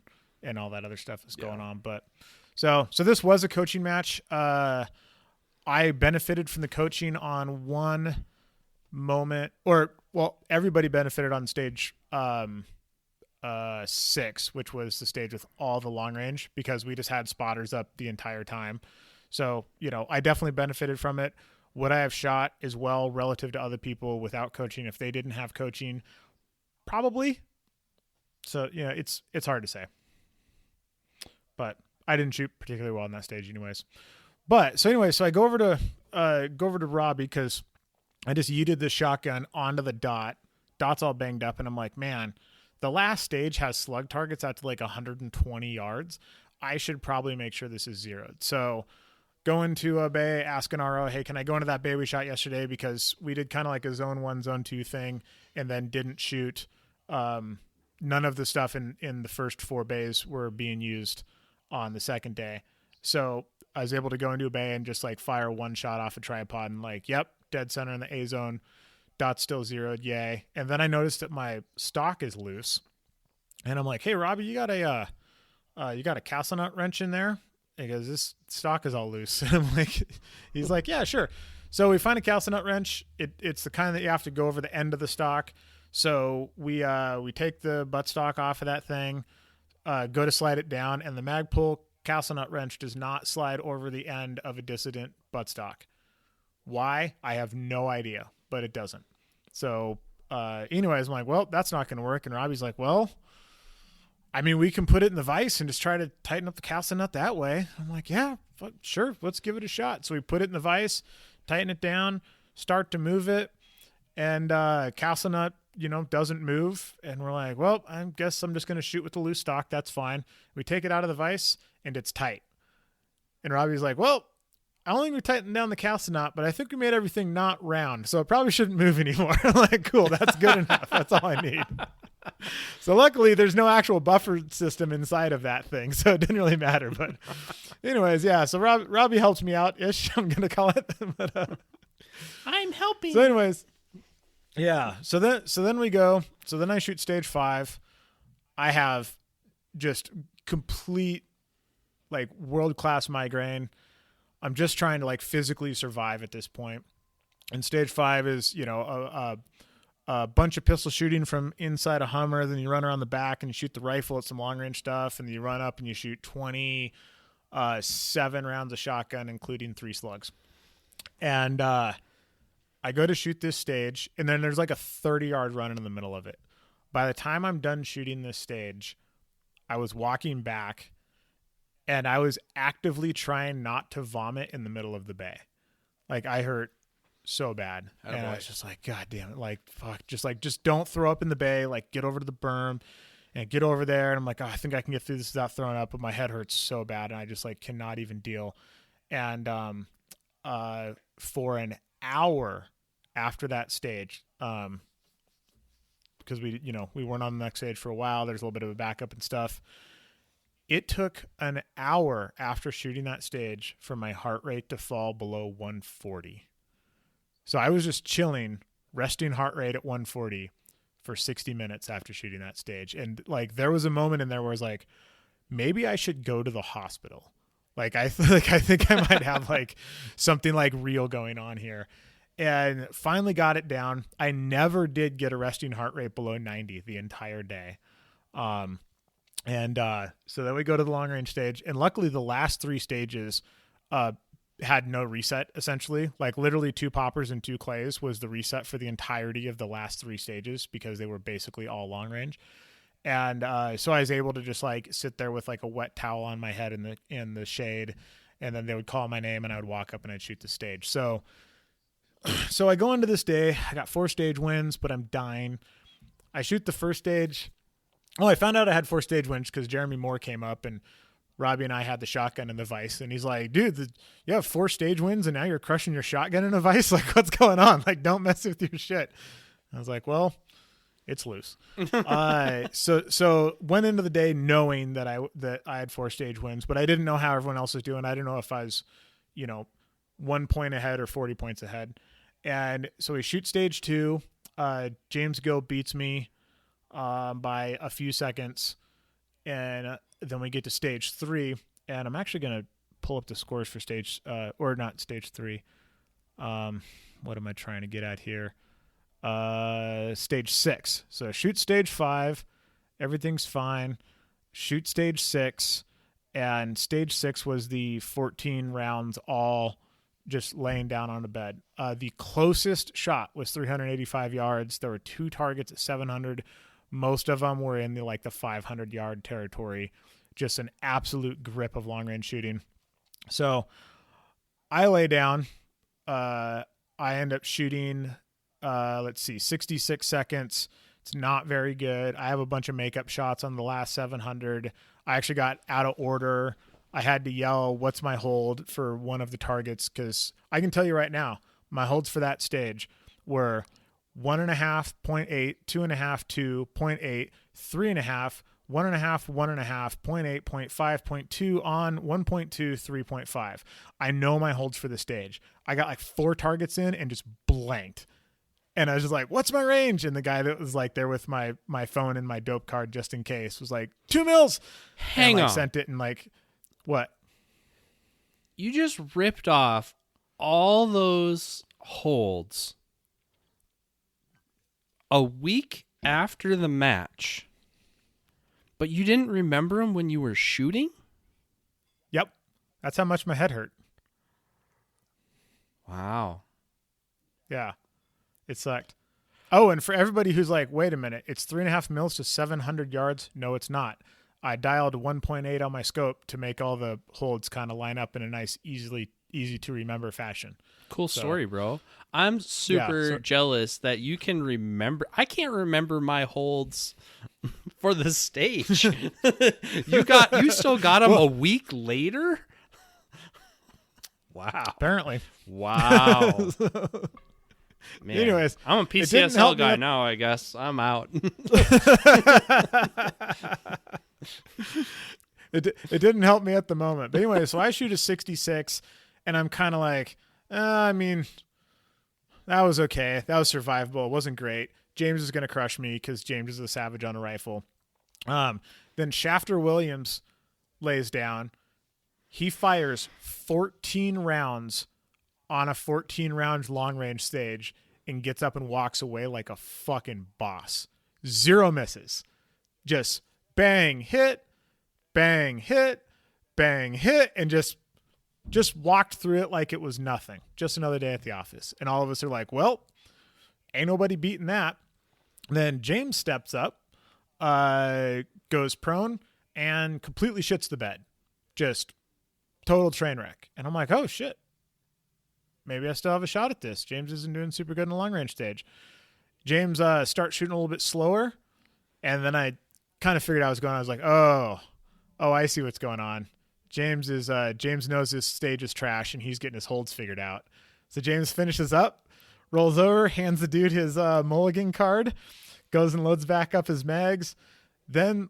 all that other stuff that's going on. But so this was a coaching match. I benefited from the coaching on one moment, everybody benefited on stage 6, which was the stage with all the long range, because we just had spotters up the entire time. So, I definitely benefited from it. Would I have shot as well relative to other people without coaching if they didn't have coaching? Probably. So, it's hard to say. But I didn't shoot particularly well on that stage anyways. But so I go over to Robbie, because I just yeeted the shotgun onto the dot. Dot's all banged up, and I'm like, man, the last stage has slug targets out to like 120 yards. I should probably make sure this is zeroed. So going to a bay, asking RO, hey, can I go into that bay we shot yesterday? Because we did kind of like a zone 1, zone 2 thing, and then didn't shoot. None of the stuff in the first 4 bays were being used on the second day. So I was able to go into a bay and just like fire one shot off a tripod and like, yep, dead center in the A zone. Dot's still zeroed, yay. And then I noticed that my stock is loose. And I'm like, hey, Robbie, you got a castle nut wrench in there? Because this stock is all loose. And I'm like, he's like, yeah, sure. So we find a castle nut wrench. It's the kind that you have to go over the end of the stock. So we take the butt stock off of that thing, go to slide it down, and the Magpul castle nut wrench does not slide over the end of a dissident buttstock. Why? I have no idea, but it doesn't. So anyways, I'm like, well, that's not going to work. And Robbie's like, well, I mean, we can put it in the vise and just try to tighten up the castle nut that way. I'm like, yeah, sure, let's give it a shot. So we put it in the vise, tighten it down, start to move it, and castle nut, doesn't move. And we're like, well, I guess I'm just going to shoot with the loose stock. That's fine. We take it out of the vise, and it's tight. And Robbie's like, well, I don't think we tightened down the castle nut, but I think we made everything not round, so it probably shouldn't move anymore. I'm like, cool, that's good enough. That's all I need. So luckily, there's no actual buffer system inside of that thing, so it didn't really matter. But anyways, yeah, so Robbie helps me out-ish, I'm going to call it. But, I'm helping. So anyways, yeah, so then we go. So then I shoot stage 5. I have just complete, like, world-class migraine. I'm just trying to like physically survive at this point. And stage 5 is, a bunch of pistol shooting from inside a Hummer. Then you run around the back and you shoot the rifle at some long range stuff. And then you run up and you shoot 27 rounds of shotgun, including 3 slugs. And I go to shoot this stage, and then there's like a 30-yard run in the middle of it. By the time I'm done shooting this stage, I was walking back, and I was actively trying not to vomit in the middle of the bay. Like, I hurt so bad. And I was just like, God damn it. Like, fuck. Just don't throw up in the bay. Like, get over to the berm and get over there. And I'm like, oh, I think I can get through this without throwing up. But my head hurts so bad, and I just, like, cannot even deal. And for an hour after that stage, because we weren't on the next stage for a while. There's a little bit of a backup and stuff. It took an hour after shooting that stage for my heart rate to fall below 140. So I was just chilling, resting heart rate at 140 for 60 minutes after shooting that stage. And like, there was a moment in there where I was like, maybe I should go to the hospital. Like I think I might have like something like real going on here. And finally got it down. I never did get a resting heart rate below 90 the entire day. So then we go to the long range stage, and luckily the last 3 stages had no reset, essentially. Like literally 2 poppers and 2 clays was the reset for the entirety of the last 3 stages because they were basically all long range. And so I was able to just like sit there with like a wet towel on my head in the shade, and then they would call my name and I would walk up and I'd shoot the stage. So I go into this day, I got 4 stage wins, but I'm dying. I shoot the first stage. Oh, I found out I had 4 stage wins because Jeremy Moore came up and Robbie and I had the shotgun in the vise, and he's like, dude, you have 4 stage wins and now you're crushing your shotgun in a vise? Like, what's going on? Like, don't mess with your shit. I was like, well, it's loose. So went into the day knowing that I had 4 stage wins, but I didn't know how everyone else was doing. I didn't know if I was, 1 point ahead or 40 points ahead. And so we shoot stage 2. James Gill beats me by a few seconds. And then we get to stage 3. And I'm actually going to pull up the scores for stage, or not stage 3. What am I trying to get at here? Stage 6. So shoot stage 5. Everything's fine. Shoot stage 6. And stage 6 was the 14 rounds all just laying down on the bed. The closest shot was 385 yards. There were 2 targets at 700. Most of them were in the 500-yard territory. Just an absolute grip of long-range shooting. So I lay down. I end up shooting, 66 seconds. It's not very good. I have a bunch of makeup shots on the last 700. I actually got out of order. I had to yell, what's my hold for one of the targets? Because I can tell you right now, my holds for that stage were 1.5, 0.8, 2.5, 2, 0.8, 3.5, 1.5, 1.5, 0.8, 0.5, 0.2 on 1.2, 3.5. I know my holds for the stage. I got 4 targets in and just blanked. And I was just like, what's my range? And the guy that was there with my phone and my dope card just in case was like, 2 mils. Hang on. Sent it and what? You just ripped off all those holds a week after the match, but you didn't remember them when you were shooting? Yep. That's how much my head hurt. Wow. Yeah. It sucked. Oh, and for everybody who's like, wait a minute, it's 3.5 mils to 700 yards. No, it's not. I dialed 1.8 on my scope to make all the holds kind of line up in a nice, easy to remember fashion. Cool story, bro. I'm super jealous that you can remember. I can't remember my holds for the stage. You still got them a week later? Wow. Apparently. Wow. Man, anyways, I'm a PCSL guy now, I guess. I'm out. It didn't help me at the moment. But anyway, so I shoot a 66, and I'm kind of like, I mean, that was okay. That was survivable. It wasn't great. James is going to crush me because James is a savage on a rifle. Then Shafter Williams lays down. He fires 14 rounds on a 14-round long-range stage and gets up and walks away like a fucking boss. 0 misses. Just bang, hit, bang, hit, bang, hit, and just walked through it like it was nothing. Just another day at the office. And all of us are like, well, ain't nobody beating that. And then James steps up, goes prone, and completely shits the bed. Just total train wreck. And I'm like, oh, shit. Maybe I still have a shot at this. James isn't doing super good in the long-range stage. James starts shooting a little bit slower, and then I kind of figured out what was going on. I was like, oh, I see what's going on. James knows this stage is trash, and he's getting his holds figured out. So James finishes up, rolls over, hands the dude his mulligan card, goes and loads back up his mags, then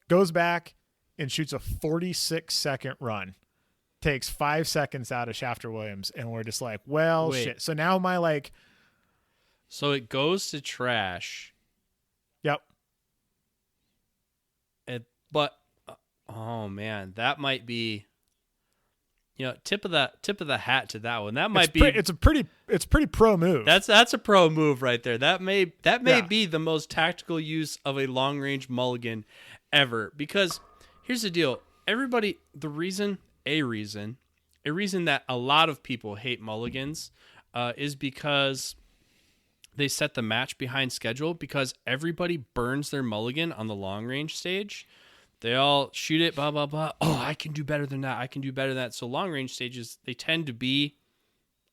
goes back and shoots a 46-second run. Takes 5 seconds out of Shafter Williams, and we're just like, well, shit. So now So it goes to trash. Yep. But Oh man, that might be, tip of the hat to that one. That might be. It's a pretty pro move. That's a pro move right there. That may Yeah. be the most tactical use of a long range mulligan ever. Because here's the deal: a reason that a lot of people hate mulligans is because they set the match behind schedule. Because everybody burns their mulligan on the long range stage. They all shoot it, blah, blah, blah. Oh, I can do better than that. I can do better than that. So long range stages, they tend to be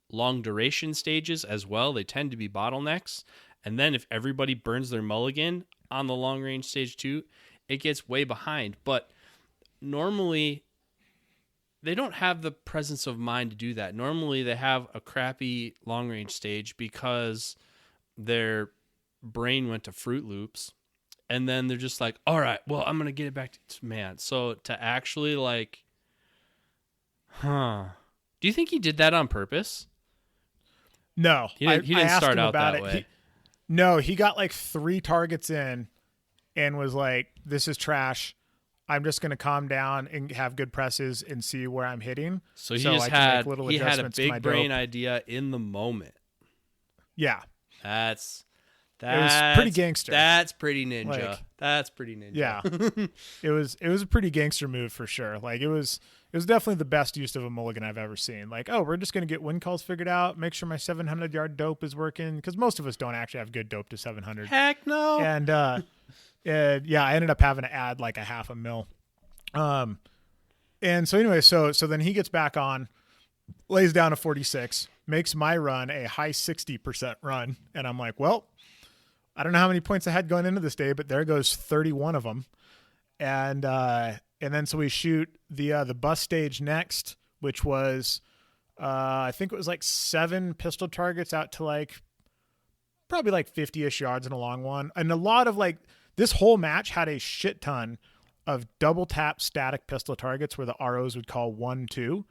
long duration stages as well. They tend to be bottlenecks. And then if everybody burns their mulligan on the long range stage too, it gets way behind. But normally, they don't have the presence of mind to do that. Normally, they have a crappy long range stage because their brain went to Fruit Loops. And then they're just like, all right, well, I'm going to get it back to man. So to actually do you think he did that on purpose? No. He didn't start out that way. He got like 3 targets in and was like, this is trash. I'm just going to calm down and have good presses and see where I'm hitting. So he had a big brain dope. idea in the moment. Yeah. It was pretty gangster. That's pretty ninja. Like, that's pretty ninja. Yeah. It was a pretty gangster move for sure. Like it was definitely the best use of a mulligan I've ever seen. Like, oh, we're just going to get wind calls figured out, make sure my 700-yard dope is working, because most of us don't actually have good dope to 700. Heck no. And yeah, I ended up having to add like a half a mil. And so anyway, so then he gets back on, lays down a 46, makes my run a high 60% run, and I'm like, well, I don't know how many points I had going into this day, but there goes 31 of them. And then so we shoot the bus stage next, which was I think it was like 7 pistol targets out to like probably like 50-ish yards in a long one. And a lot of like this whole match had a shit ton of double tap static pistol targets where the ROs would call 1-2.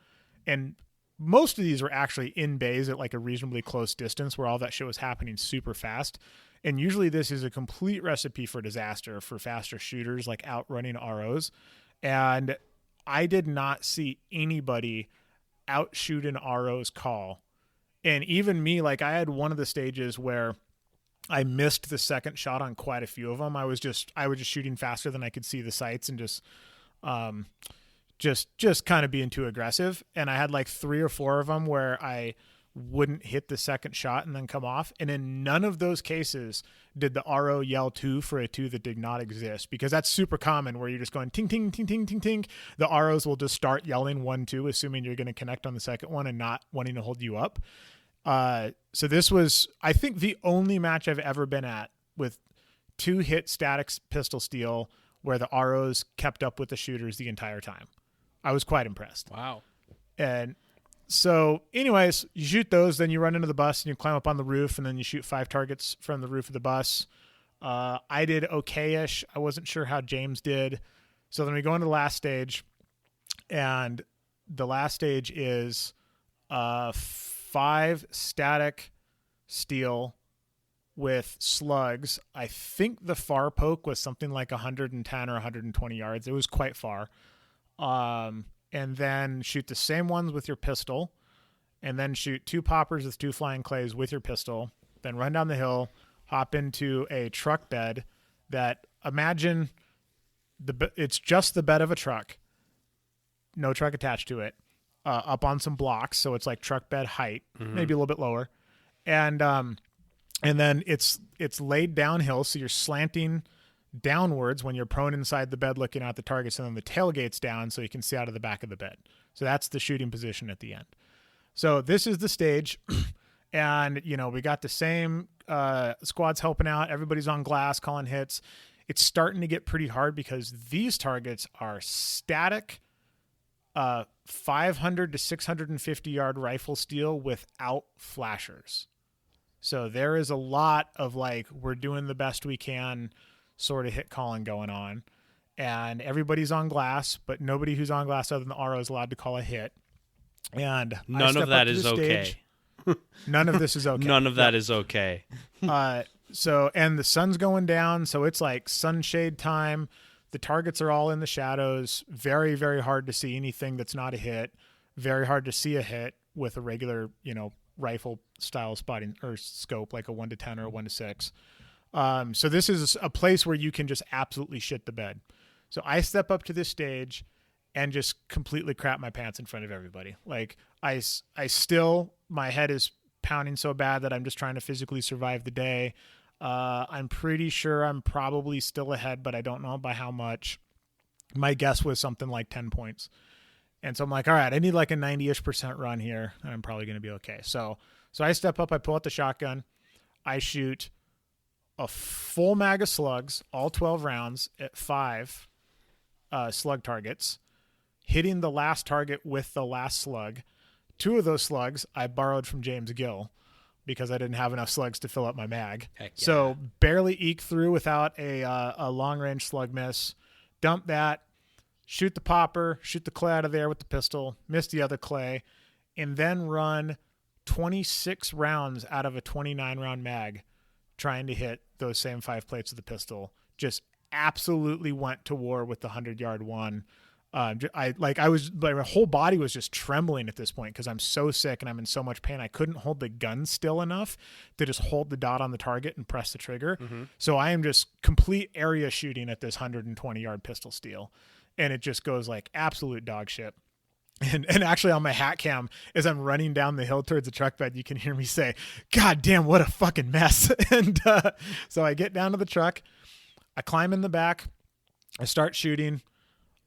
And most of these were actually in bays at like a reasonably close distance where all that shit was happening super fast. And usually this is a complete recipe for disaster for faster shooters, like outrunning ROs. And I did not see anybody outshoot an RO's call. And even me, like I had one of the stages where I missed the second shot on quite a few of them. I was just shooting faster than I could see the sights and just kind of being too aggressive. And I had like 3 or 4 of them where I wouldn't hit the second shot and then come off. And in none of those cases did the RO yell 2 for a 2 that did not exist, because that's super common where you're just going ting, ting, ting, ting, ting, ting. The ROs will just start yelling 1-2, assuming you're going to connect on the second one and not wanting to hold you up. So this was, I think, the only match I've ever been at with 2-hit static pistol steal where the ROs kept up with the shooters the entire time. I was quite impressed. Wow. And so anyways, you shoot those, then you run into the bus and you climb up on the roof, and then you shoot 5 targets from the roof of the bus. I did okay-ish. I wasn't sure how James did. So then we go into the last stage, and the last stage is 5 static steel with slugs. I think the far poke was something like 110 or 120 yards. It was quite far. And then shoot the same ones with your pistol, and then shoot 2 poppers with 2 flying clays with your pistol, then run down the hill, hop into a truck bed that, imagine it's just the bed of a truck, no truck attached to it, up on some blocks. So it's like truck bed height, maybe a little bit lower. And then it's laid downhill. So you're slanting downwards when you're prone inside the bed looking at the targets, and then the tailgate's down so you can see out of the back of the bed. So that's the shooting position at the end. So this is the stage. And, we got the same squads helping out. Everybody's on glass, calling hits. It's starting to get pretty hard because these targets are static 500 to 650 yard rifle steel without flashers. So there is a lot of like, we're doing the best we can sort of hit calling going on, and everybody's on glass, but nobody who's on glass other than the RO is allowed to call a hit. And none of that is okay. None of this is okay. None of that is okay. So, and the sun's going down, so it's like sunshade time. The targets are all in the shadows. Very, very hard to see anything that's not a hit. Very hard to see a hit with a regular, rifle style spotting or scope, like a 1-10 or a 1-6. So this is a place where you can just absolutely shit the bed. So I step up to this stage and just completely crap my pants in front of everybody. Like I still, my head is pounding so bad that I'm just trying to physically survive the day. I'm pretty sure I'm probably still ahead, but I don't know by how much. My guess was something like 10 points. And so I'm like, all right, I need like a 90-ish% run here, and I'm probably going to be okay. So I step up, I pull out the shotgun, I shoot a full mag of slugs, all 12 rounds at 5 slug targets, hitting the last target with the last slug. 2 of those slugs I borrowed from James Gill because I didn't have enough slugs to fill up my mag. Heck yeah. So barely eke through without a long-range slug miss. Dump that, shoot the popper, shoot the clay out of there with the pistol, miss the other clay, and then run 26 rounds out of a 29-round mag trying to hit those same 5 plates of the pistol. Just absolutely went to war with the 100-yard one. My whole body was just trembling at this point because I'm so sick and I'm in so much pain. I couldn't hold the gun still enough to just hold the dot on the target and press the trigger. Mm-hmm. So I am just complete area shooting at this 120-yard pistol steel. And it just goes like absolute dog shit. And actually on my hat cam, as I'm running down the hill towards the truck bed, you can hear me say, God damn, what a fucking mess. And so I get down to the truck, I climb in the back, I start shooting.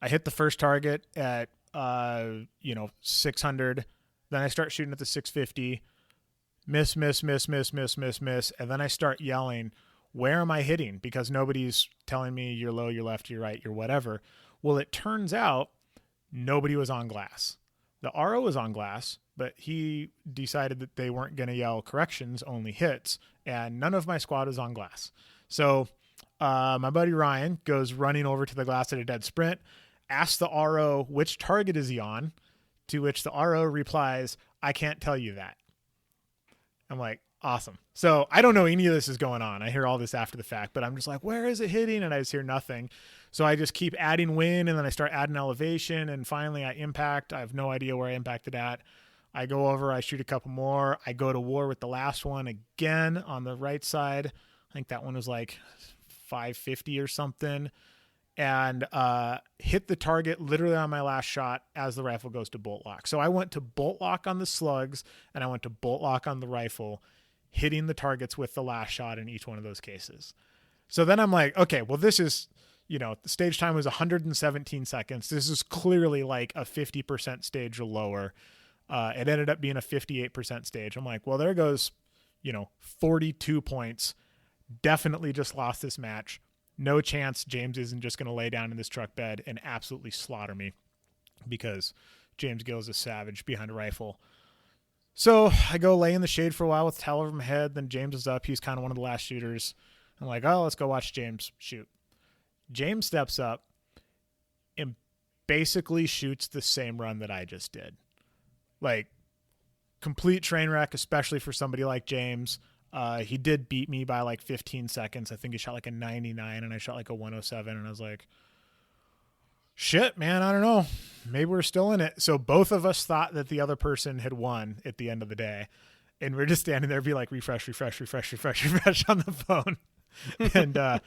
I hit the first target at 600. Then I start shooting at the 650. Miss. And then I start yelling, where am I hitting? Because nobody's telling me you're low, you're left, you're right, you're whatever. Well, it turns out nobody was on glass. The RO was on glass, but he decided that they weren't going to yell corrections, only hits, and none of my squad was on glass. So my buddy Ryan goes running over to the glass at a dead sprint, asks the RO which target is he on, to which the RO replies, I can't tell you that. I'm like, awesome. So I don't know any of this is going on. I hear all this after the fact, but I'm just like, where is it hitting? And I just hear nothing. So I just keep adding wind, and then I start adding elevation, and finally I impact. I have no idea where I impacted at. I go over, I shoot a couple more. I go to war with the last one again on the right side. I think that one was like 550 or something. And hit the target literally on my last shot as the rifle goes to bolt lock. So I went to bolt lock on the slugs, and I went to bolt lock on the rifle, hitting the targets with the last shot in each one of those cases. So then I'm like, okay, well, this is, the stage time was 117 seconds. This is clearly like a 50% stage or lower. It ended up being a 58% stage. I'm like, well, there goes, 42 points. Definitely just lost this match. No chance James isn't just going to lay down in this truck bed and absolutely slaughter me, because James Gill is a savage behind a rifle. So I go lay in the shade for a while with a towel over my head. Then James is up. He's kind of one of the last shooters. I'm like, oh, let's go watch James shoot. James steps up and basically shoots the same run that I just did. Like, complete train wreck, especially for somebody like James. He did beat me by like 15 seconds. I think he shot like a 99 and I shot like a 107. And I was like, shit, man, I don't know. Maybe we're still in it. So both of us thought that the other person had won at the end of the day. And we're just standing there, be like, refresh on the phone. And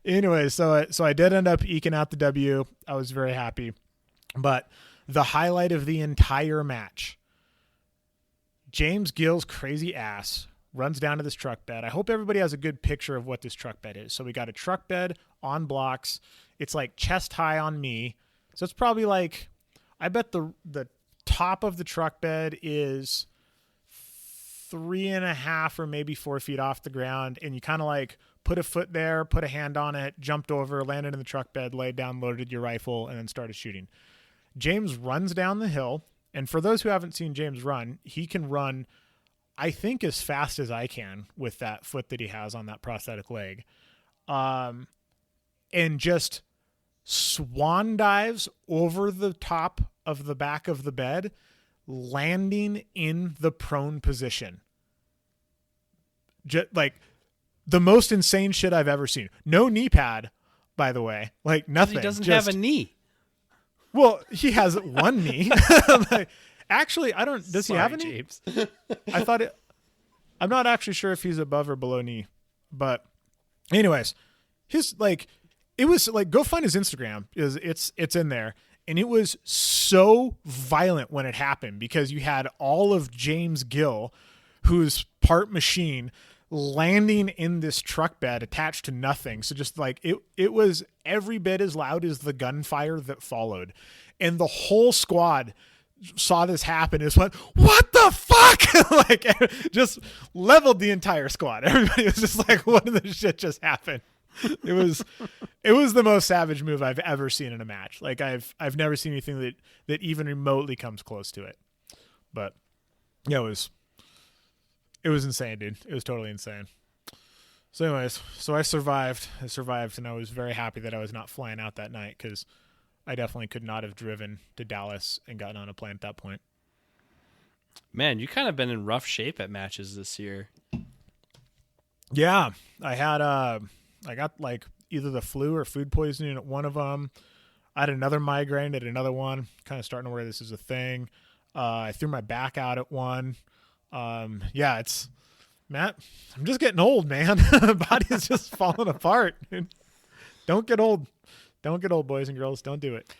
anyway, so I did end up eking out the W. I was very happy. But the highlight of the entire match, James Gill's crazy ass runs down to this truck bed. I hope everybody has a good picture of what this truck bed is. So we got a truck bed on blocks. It's like chest high on me. So it's probably like, I bet the top of the truck bed is 3.5 or maybe 4 feet off the ground. And you kind of like put a foot there, put a hand on it, jumped over, landed in the truck bed, laid down, loaded your rifle, and then started shooting. James runs down the hill. And for those who haven't seen James run, he can run, I think, as fast as I can with that foot that he has on that prosthetic leg. And just swan dives over the top of the back of the bed, landing in the prone position. Just like the most insane shit I've ever seen. No knee pad, by the way. Like nothing. He doesn't have a knee. Well, he has one knee. Like, actually, I don't. Does he have a knee? James. I thought it. I'm not actually sure if he's above or below knee, but anyways, his like it was like go find his Instagram. It's in there, and it was so violent when it happened because you had all of James Gill, who's part machine, landing in this truck bed attached to nothing. So just like it was every bit as loud as the gunfire that followed, and the whole squad saw this happen and just went, what the fuck? Like just leveled the entire squad. Everybody was just like, what in the shit just happened? It was the most savage move I've ever seen in a match. Like I've never seen anything that even remotely comes close to it. But yeah, it was insane, dude. It was totally insane. So anyways, I survived and I was very happy that I was not flying out that night because I definitely could not have driven to Dallas and gotten on a plane at that point. Man, you kind of been in rough shape at matches this year. Yeah, I got like either the flu or food poisoning at one of them. I had another migraine at another one, kind of starting to where this is a thing. I threw my back out at one. Yeah, it's Matt. I'm just getting old, man. Body is just falling apart. Don't get old. Don't get old, boys and girls. Don't do it.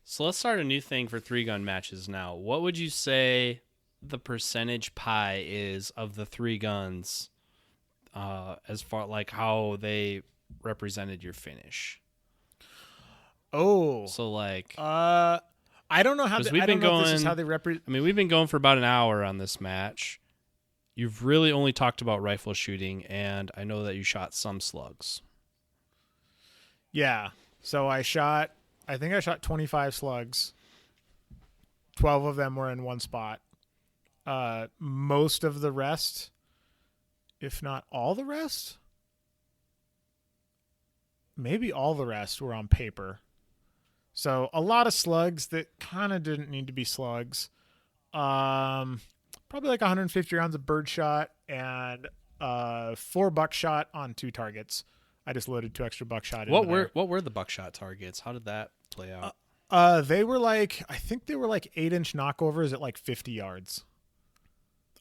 So let's start a new thing for 3-gun matches now. What would you say the percentage pie is of the 3 guns as far like how they represented your finish? Oh. So like I don't know how we've I been don't know going, if this is how they represent. I mean, we've been going for about an hour on this match. You've really only talked about rifle shooting, and I know that you shot some slugs. Yeah. So I think I shot 25 slugs. 12 of them were in one spot. Most of the rest, if not all the rest, maybe all the rest were on paper. So a lot of slugs that kind of didn't need to be slugs. Probably like 150 rounds of birdshot and 4 buckshot on 2 targets. I just loaded 2 extra buckshot. What were the buckshot targets? How did that play out? They were like, I think they were like 8-inch knockovers at like 50 yards.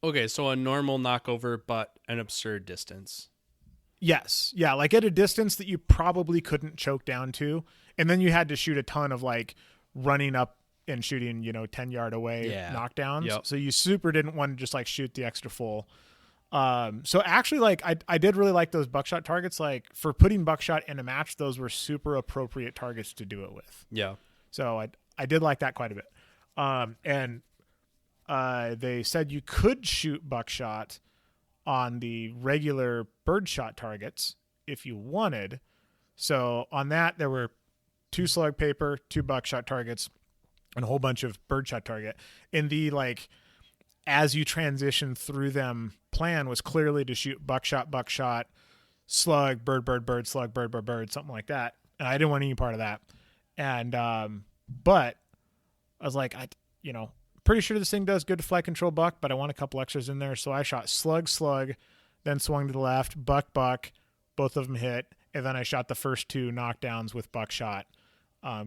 Okay, so a normal knockover, but an absurd distance. Yes. Yeah, like at a distance that you probably couldn't choke down to. And then you had to shoot a ton of like running up and shooting, 10-yard away knockdowns. Yep. So you super didn't want to just like shoot the extra full. So actually, like I did really like those buckshot targets. Like for putting buckshot in a match, those were super appropriate targets to do it with. Yeah. So I did like that quite a bit. And they said you could shoot buckshot on the regular birdshot targets if you wanted. So on that, there were 2 slug paper, 2 buckshot targets, and a whole bunch of birdshot target. And the like, as you transition through them, plan was clearly to shoot buckshot, slug, bird, slug, bird, something like that. And I didn't want any part of that. And but I was like, pretty sure this thing does good to flight control buck, but I want a couple extras in there. So I shot slug, then swung to the left, buck, both of them hit, and then I shot the first 2 knockdowns with buckshot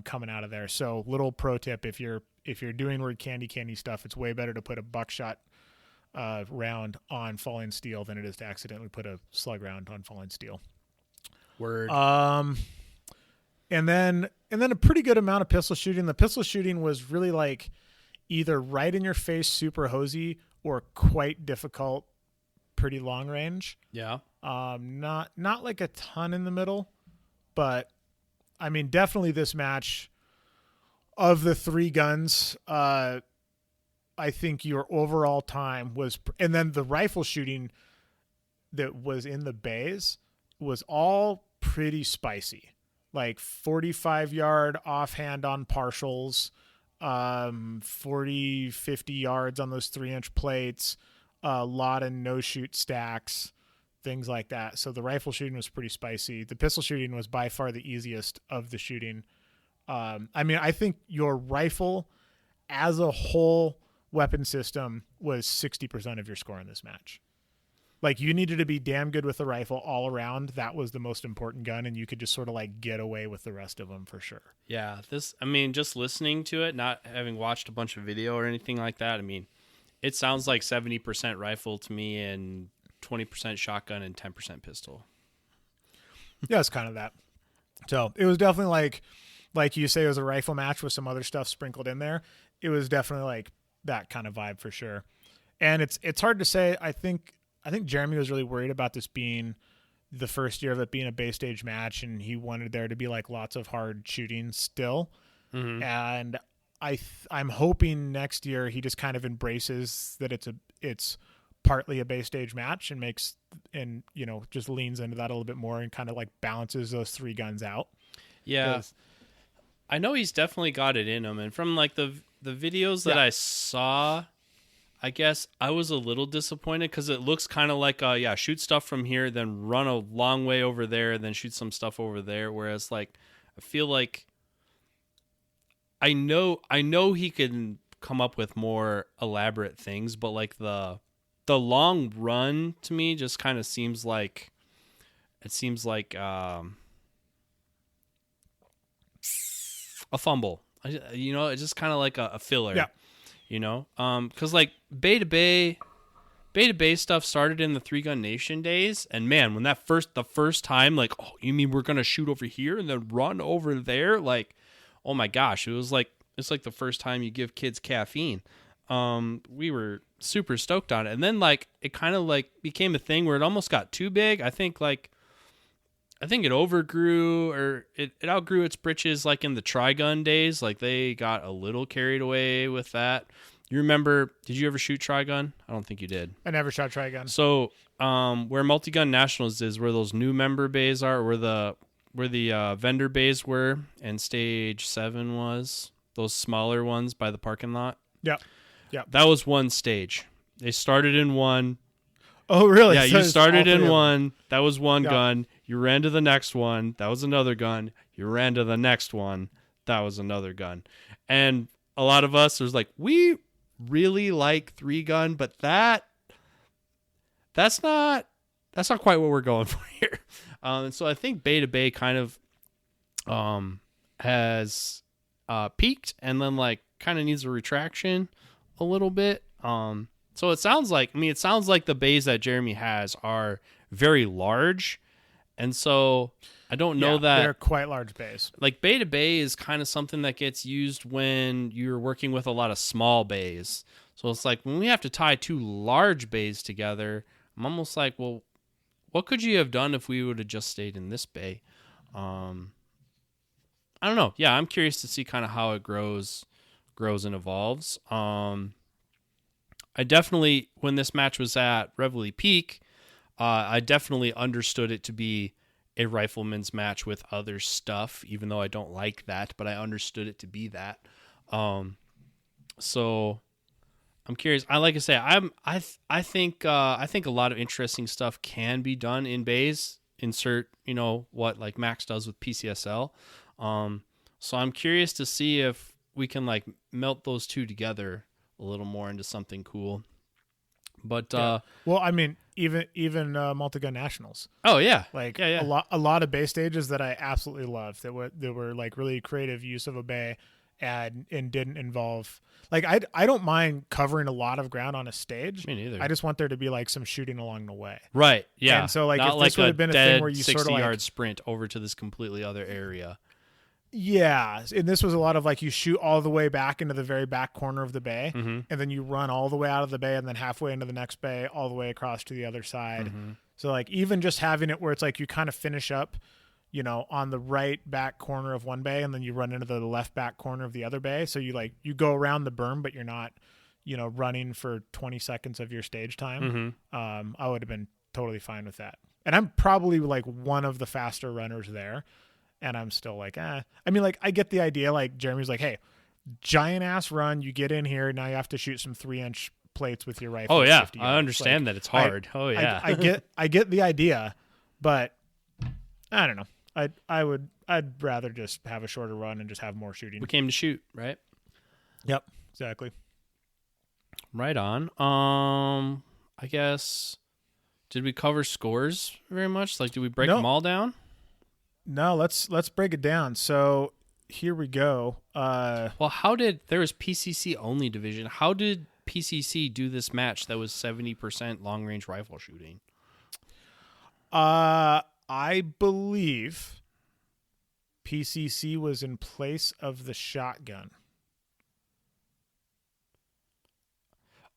coming out of there. So little pro tip, if you're doing word candy stuff, it's way better to put a buckshot round on falling steel than it is to accidentally put a slug round on falling steel. Word. And then a pretty good amount of pistol shooting. The pistol shooting was really like either right in your face, super hosey, or quite difficult, pretty long range. Yeah. Not like a ton in the middle, but I mean, definitely this match of the 3 guns, I think your overall time was, and then the rifle shooting that was in the bays was all pretty spicy. Like 45-yard offhand on partials, 40, 50 yards on those 3-inch plates, a lot of no-shoot stacks, things like that. So the rifle shooting was pretty spicy. The pistol shooting was by far the easiest of the shooting. I mean, I think your rifle as a whole weapon system was 60% of your score in this match. Like you needed to be damn good with the rifle all around. That was the most important gun, and you could just sort of like get away with the rest of them for sure. Yeah, just listening to it, not having watched a bunch of video or anything like that, I mean, it sounds like 70% rifle to me and 20% shotgun and 10% pistol. Yeah, it's kind of that. So it was definitely like you say, it was a rifle match with some other stuff sprinkled in there. It was definitely like that kind of vibe for sure. And it's hard to say. I think Jeremy was really worried about this being the first year of it being a Bay Stage match, and he wanted there to be like lots of hard shooting still. Mm-hmm. And I'm hoping next year he just kind of embraces that it's partly a Bay Stage match and just leans into that a little bit more and kind of like balances those three guns out. Yeah. I know he's definitely got it in him, and from like the videos that I saw, I guess I was a little disappointed because it looks kind of like shoot stuff from here, then run a long way over there, then shoot some stuff over there. Whereas like I feel like I know he can come up with more elaborate things, but like the long run to me just kind of seems like a fumble. It's just kind of like a filler. Yeah. Because like Bay to Bay stuff started in the 3-Gun Nation days, and man, when the first time, like, oh, you mean we're gonna shoot over here and then run over there? Like, oh my gosh, it's like the first time you give kids caffeine. We were super stoked on it, and then like it kind of like became a thing where it almost got too big. I think it overgrew, or it outgrew its britches like in the Tri-Gun days. Like they got a little carried away with that. You remember, did you ever shoot Tri-Gun? I don't think you did. I never shot Tri-Gun. So where Multi-Gun Nationals is, where those new member bays are, where the vendor bays were, and stage 7 was, those smaller ones by the parking lot. Yeah. Yeah. That was one stage. They started in one. Oh, really? Yeah, so you started in one. That was one gun. You ran to the next one. That was another gun. You ran to the next one. That was another gun. And a lot of us was like, we really like 3-gun, but that's not quite what we're going for here. And so I think Bay to Bay kind of has peaked, and then like kind of needs a retraction a little bit. So it sounds like the bays that Jeremy has are very large. And so I don't know that they're quite large bays. Like Bay to Bay is kind of something that gets used when you're working with a lot of small bays. So it's like when we have to tie two large bays together, I'm almost like, well, what could you have done if we would have just stayed in this bay? I don't know. Yeah, I'm curious to see kind of how it grows and evolves. I definitely, when this match was at Reveille Peak, I definitely understood it to be a rifleman's match with other stuff, even though I don't like that, but I understood it to be that. So I'm curious. I think a lot of interesting stuff can be done in bays. Insert, what like Max does with PCSL. So I'm curious to see if we can like melt those two together a little more into something cool. But well, I mean, even Multi-Gun Nationals. Oh yeah, like yeah. a lot of bay stages that I absolutely loved that were like really creative use of a bay and didn't involve, like, I don't mind covering a lot of ground on a stage. Me neither. I just want there to be like some shooting along the way. Right. Yeah. And so like not if this like would have been a thing where you 60 sort of yard sprint over to this completely other area. Yeah, and this was a lot of like you shoot all the way back into the very back corner of the bay, mm-hmm. and then you run all the way out of the bay, and then halfway into the next bay, all the way across to the other side. Mm-hmm. So like even just having it where it's like you kind of finish up, on the right back corner of one bay, and then you run into the left back corner of the other bay. So you go around the berm, but you're not, running for 20 seconds of your stage time. Mm-hmm. I would have been totally fine with that. And I'm probably like one of the faster runners there. And I'm still like, I mean, like, I get the idea. Like, Jeremy's like, hey, giant ass run. You get in here. Now you have to shoot some 3-inch plates with your rifle. Oh, yeah. I understand that it's hard. I get the idea, but I don't know. I'd rather just have a shorter run and just have more shooting. We came to shoot, right? Yep, exactly. Right on. I guess Did we cover scores very much? Like, did we break No. them all down? No, let's break it down. So here we go. Well, there was PCC only division. How did PCC do this match that was 70% long range rifle shooting? I believe PCC was in place of the shotgun.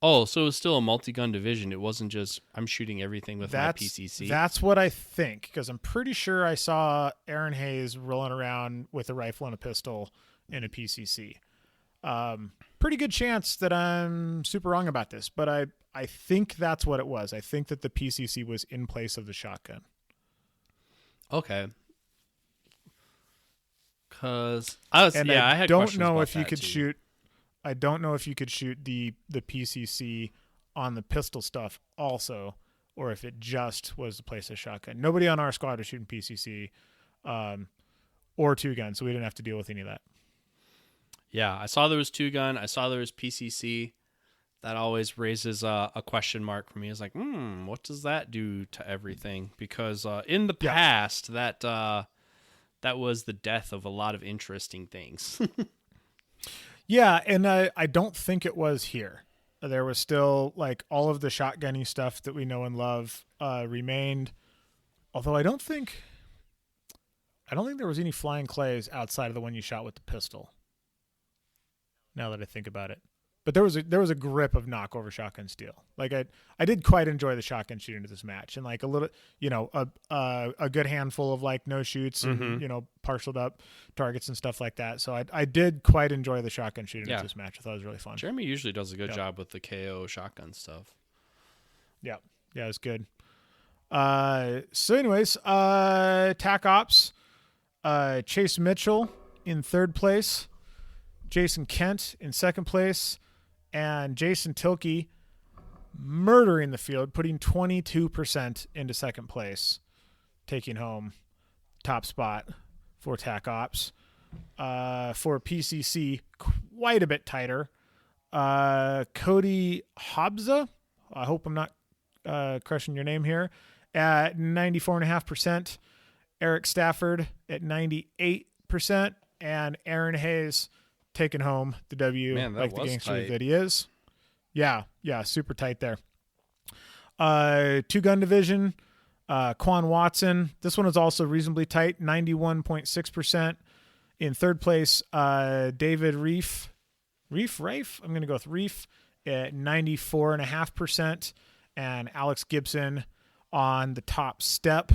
Oh, so it was still a multi-gun division. It wasn't just I'm shooting everything with my PCC. That's what I think, because I'm pretty sure I saw Aaron Hayes rolling around with a rifle and a pistol in a PCC. Pretty good chance that I'm super wrong about this, but I think that's what it was. I think that the PCC was in place of the shotgun. Okay. Because I had don't questions know about if you that could too. shoot. I don't know if you could shoot the PCC on the pistol stuff also, or if it just was the place of shotgun. Nobody on our squad was shooting PCC or two guns, so we didn't have to deal with any of that. Yeah, I saw there was 2-gun. I saw there was PCC. That always raises a question mark for me. It's like, what does that do to everything? Because in the past, that was the death of a lot of interesting things. Yeah, and I don't think it was here. There was still like all of the shotgunny stuff that we know and love remained. Although I don't think there was any flying clays outside of the one you shot with the pistol. Now that I think about it. But there was a grip of knockover shotgun steel. Like I did quite enjoy the shotgun shooting to this match, and like a little, a good handful of like no shoots and partialed up targets and stuff like that. So I did quite enjoy the shotgun shooting to this match. I thought it was really fun. Jeremy usually does a good job with the KO shotgun stuff. Yeah, it was good. So anyways, TAC Ops, Chase Mitchell in third place, Jason Kent in second place, and Jason Tilkey murdering the field, putting 22% into second place, taking home top spot for TAC Ops. For PCC, quite a bit tighter. Cody Hobbsa, I hope I'm not crushing your name here, at 94.5%. Eric Stafford at 98%, and Aaron Hayes taking home the W. Man, that like the was gangster tight. that he is. Yeah, super tight there. 2-gun division, Quan Watson. This one is also reasonably tight, 91.6%. In third place, David Reif. I'm going to go with Reif at 94.5%, and Alex Gibson on the top step.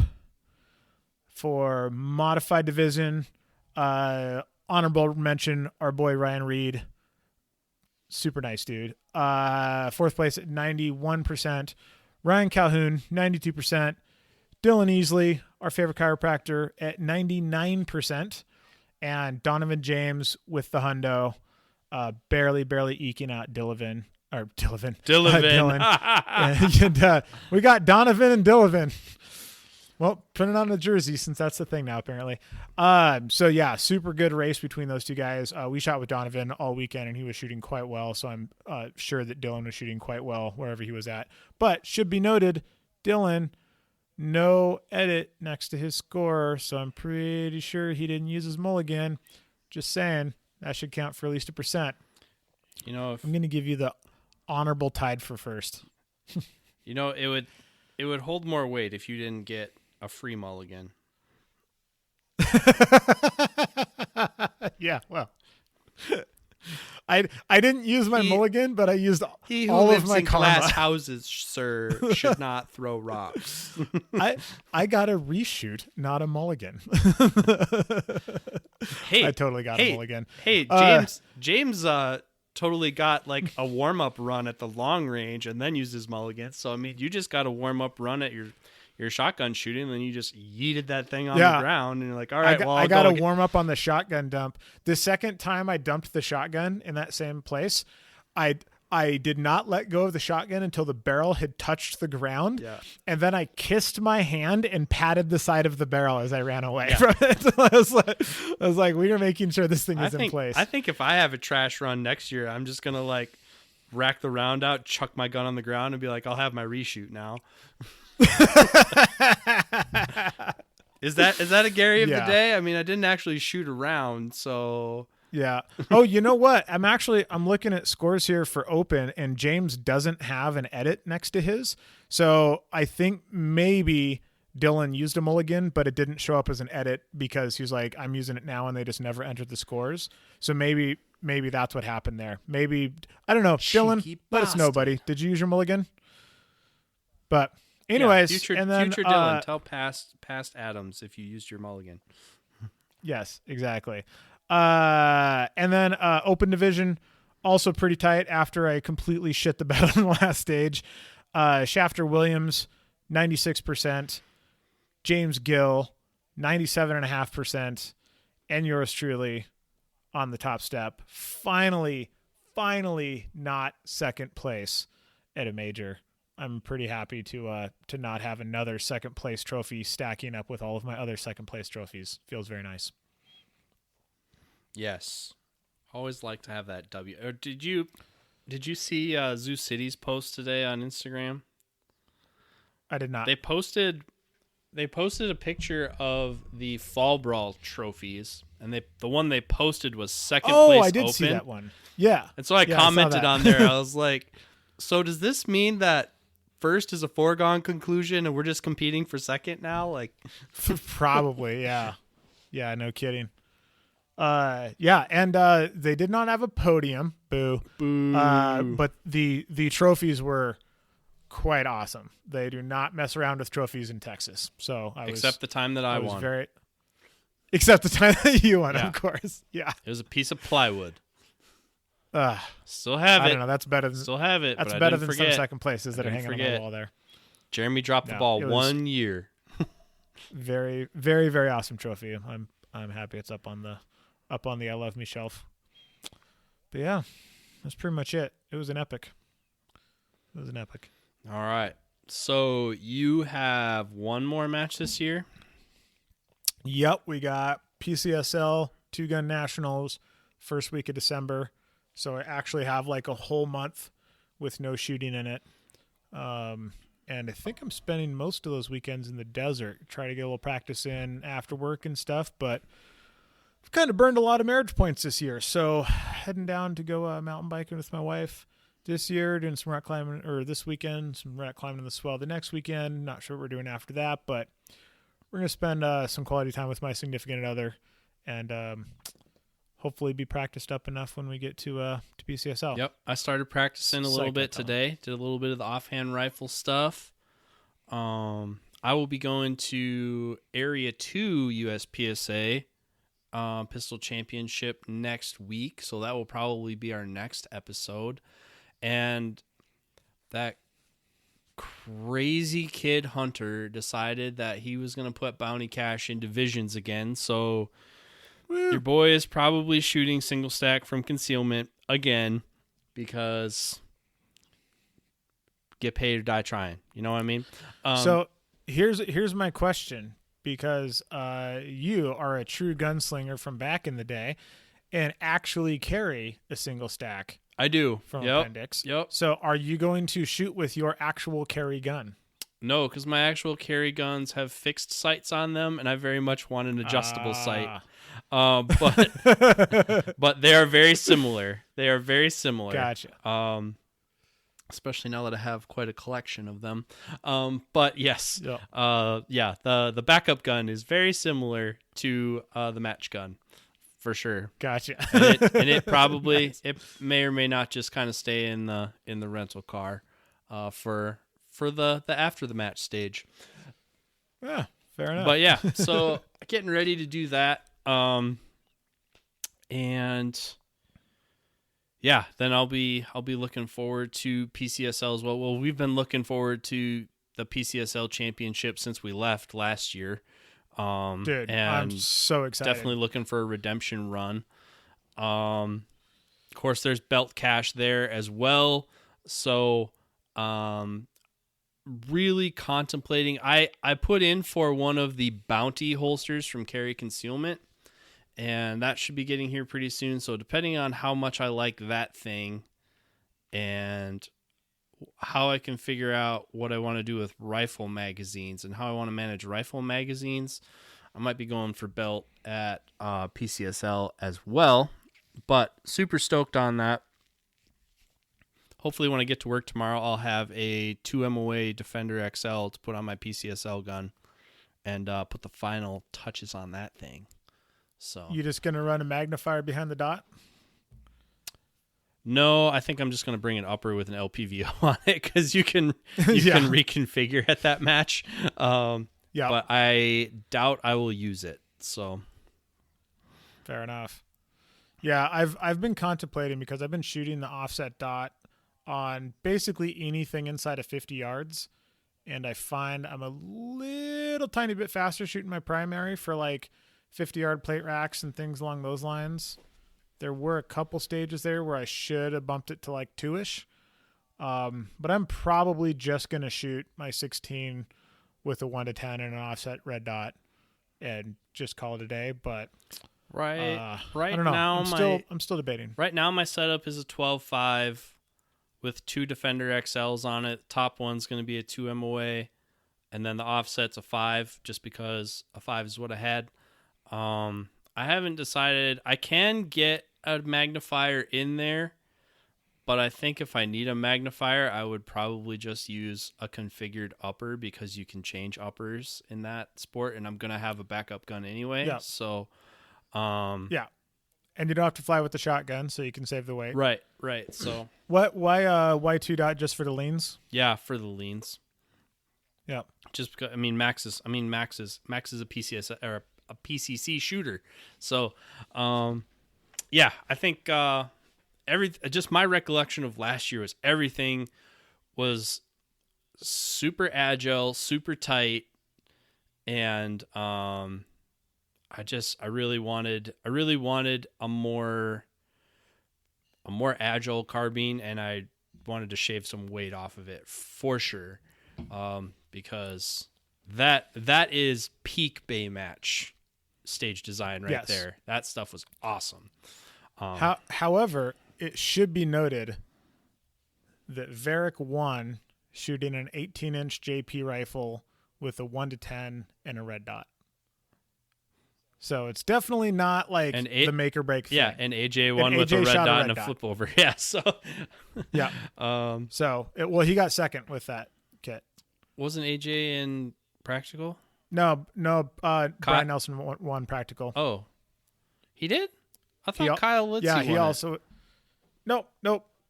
For modified division, honorable mention, our boy Ryan Reed. Super nice dude. Fourth place at 91%. Ryan Calhoun, 92%. Dylan Easley, our favorite chiropractor, at 99%. And Donovan James with the hundo, barely eking out Dylan. And, we got Donovan and Dylan. Well, put it on a jersey since that's the thing now, apparently. So yeah, super good race between those two guys. We shot with Donovan all weekend, and he was shooting quite well. So I'm sure that Dylan was shooting quite well wherever he was at. But should be noted, Dylan, no edit next to his score. So I'm pretty sure he didn't use his mulligan. Just saying, that should count for at least 1%. I'm going to give you the honorable tied for first. It would hold more weight if you didn't get a free mulligan. Yeah, well, I didn't use my mulligan, but I used He who all lives of my in karma. glass houses, sir, should not throw rocks. I got a reshoot, not a mulligan. Hey, I totally got a mulligan. Hey, James totally got like a warm-up run at the long range and then used his mulligan. So, I mean, you just got a warm-up run at your shotgun shooting, and then you just yeeted that thing on the ground, and you're like, all right, I got to warm up on the shotgun dump. The second time I dumped the shotgun in that same place, I did not let go of the shotgun until the barrel had touched the ground. Yeah. And then I kissed my hand and patted the side of the barrel as I ran away from it. I was like, we are making sure this thing is in place. I think if I have a trash run next year, I'm just going to like rack the round out, chuck my gun on the ground, and be like, I'll have my reshoot now. Is that a Gary of the Yeah. day? I mean, I didn't actually shoot around, so Yeah. Oh, you know what? I'm looking at scores here for Open, and James doesn't have an edit next to his. So I think maybe Dylan used a mulligan, but it didn't show up as an edit because he was like, I'm using it now, and they just never entered the scores. So maybe that's what happened there. Maybe, I don't know. Dylan, Cheeky let us know, bastard. buddy. Did you use your mulligan? But anyways, future and then Dylan, tell past Adams if you used your mulligan. yes, exactly. And then Open Division, also pretty tight after I completely shit the bed on the last stage. Shafter Williams, 96%. James Gill, 97.5%. And yours truly on the top step. Finally not second place at a major. I'm pretty happy to not have another second place trophy stacking up with all of my other second place trophies. Feels very nice. Yes, always like to have that W. Or did you see Zoo City's post today on Instagram? I did not. They posted a picture of the Fall Brawl trophies, and the one they posted was second place. Oh, I did Open. see that one. Yeah. And so I Yeah, I saw commented that. on there. I was like, so does this mean that first is a foregone conclusion and we're just competing for second now? Like, Probably, yeah. Yeah, no kidding. Yeah, and they did not have a podium. Boo. But the trophies were quite awesome. They do not mess around with trophies in Texas. So except the time that I was won. except the time that you won, Yeah. of course. Yeah. It was a piece of plywood. I Still have it. don't know. That's better than Still have it. that's but I better didn't than forget. some second places that are didn't hanging on forget. the wall there. Jeremy dropped the No, ball it was- 1 year. Very, very, very awesome trophy. I'm happy it's up on the I Love Me shelf. But yeah, that's pretty much it. It was an epic. All right. So you have one more match this year? Yep, we got PCSL 2-Gun Nationals first week of December. So I actually have like a whole month with no shooting in it. And I think I'm spending most of those weekends in the desert, try to get a little practice in after work and stuff, but I've kind of burned a lot of marriage points this year. So heading down to go mountain biking with my wife this year, doing some rock climbing, or this weekend, some rock climbing in the swell the next weekend. Not sure what we're doing after that, but we're going to spend some quality time with my significant other and hopefully be practiced up enough when we get to PCSL. Yep. I started practicing a little Psyched bit out that one. today. Did a little bit of the offhand rifle stuff. I will be going to Area 2 USPSA Pistol Championship next week, so that will probably be our next episode. And that crazy kid Hunter decided that he was going to put bounty cash in divisions again, so your boy is probably shooting single stack from concealment again because get paid or die trying. You know what I mean? So here's my question, because you are a true gunslinger from back in the day and actually carry a single stack I do. from Yep. Appendix. Yep. So are you going to shoot with your actual carry gun? No, because my actual carry guns have fixed sights on them, and I very much want an adjustable sight. But they are very similar. They are very similar. Gotcha. Especially now that I have quite a collection of them. But yes, Yep. the backup gun is very similar to the match gun, for sure. Gotcha. And it probably it may or may not just kind of stay in the rental car, for the after the match stage. Yeah, fair enough. But yeah, so getting ready to do that. And yeah, then I'll be looking forward to PCSL as well. Well, we've been looking forward to the PCSL championship since we left last year. Dude, and I'm so excited. definitely looking for a redemption run. Of course, there's belt cash there as well. So, really contemplating. I put in for one of the bounty holsters from Carry Concealment, and that should be getting here pretty soon. So depending on how much I like that thing and how I can figure out what I want to do with rifle magazines and how I want to manage rifle magazines, I might be going for belt at PCSL as well. But super stoked on that. Hopefully when I get to work tomorrow, I'll have a 2 MOA Defender XL to put on my PCSL gun and put the final touches on that thing. So You just going to run a magnifier behind the dot? no, I think I'm just going to bring an upper with an LPVO on it because you can reconfigure at that match. Yeah. But I doubt I will use it. So Fair enough. Yeah, I've been contemplating because I've been shooting the offset dot on basically anything inside of 50 yards, and I find I'm a little tiny bit faster shooting my primary for like 50-yard plate racks and things along those lines. There were a couple stages there where I should have bumped it to like 2-ish. But I'm probably just going to shoot my 16 with a 1 to 10 and an offset red dot and just call it a day. But right I don't know. now I'm still debating. Right now my setup is a 12.5 with 2 Defender XLs on it. Top one's going to be a 2 MOA, and then the offset's a 5 just because a 5 is what I had. I haven't decided. I can get a magnifier in there, but I think if I need a magnifier, I would probably just use a configured upper because you can change uppers in that sport, and I'm going to have a backup gun anyway. Yeah. So, Yeah. And you don't have to fly with the shotgun, so you can save the weight. Right. So, Why 2 dot just for the leans? yeah, for the leans. Yeah. Just because Max is a PCS or a PCC shooter. So, yeah, I think just my recollection of last year was everything was super agile, super tight, and I really wanted a more agile carbine, and I wanted to shave some weight off of it for sure, because that is peak Bay Match stage design right there. That stuff was awesome. However, it should be noted that Varick won shooting an 18-inch JP rifle with a 1 to 10 and a red dot. So it's definitely not like the make or break thing. Yeah, and AJ won with a red dot and a flip over. Yeah, so yeah. So he got second with that kit. Wasn't AJ in practical? No. Brian Nelson won practical. Oh, he did? I thought Kyle Litzy won he also. Nope.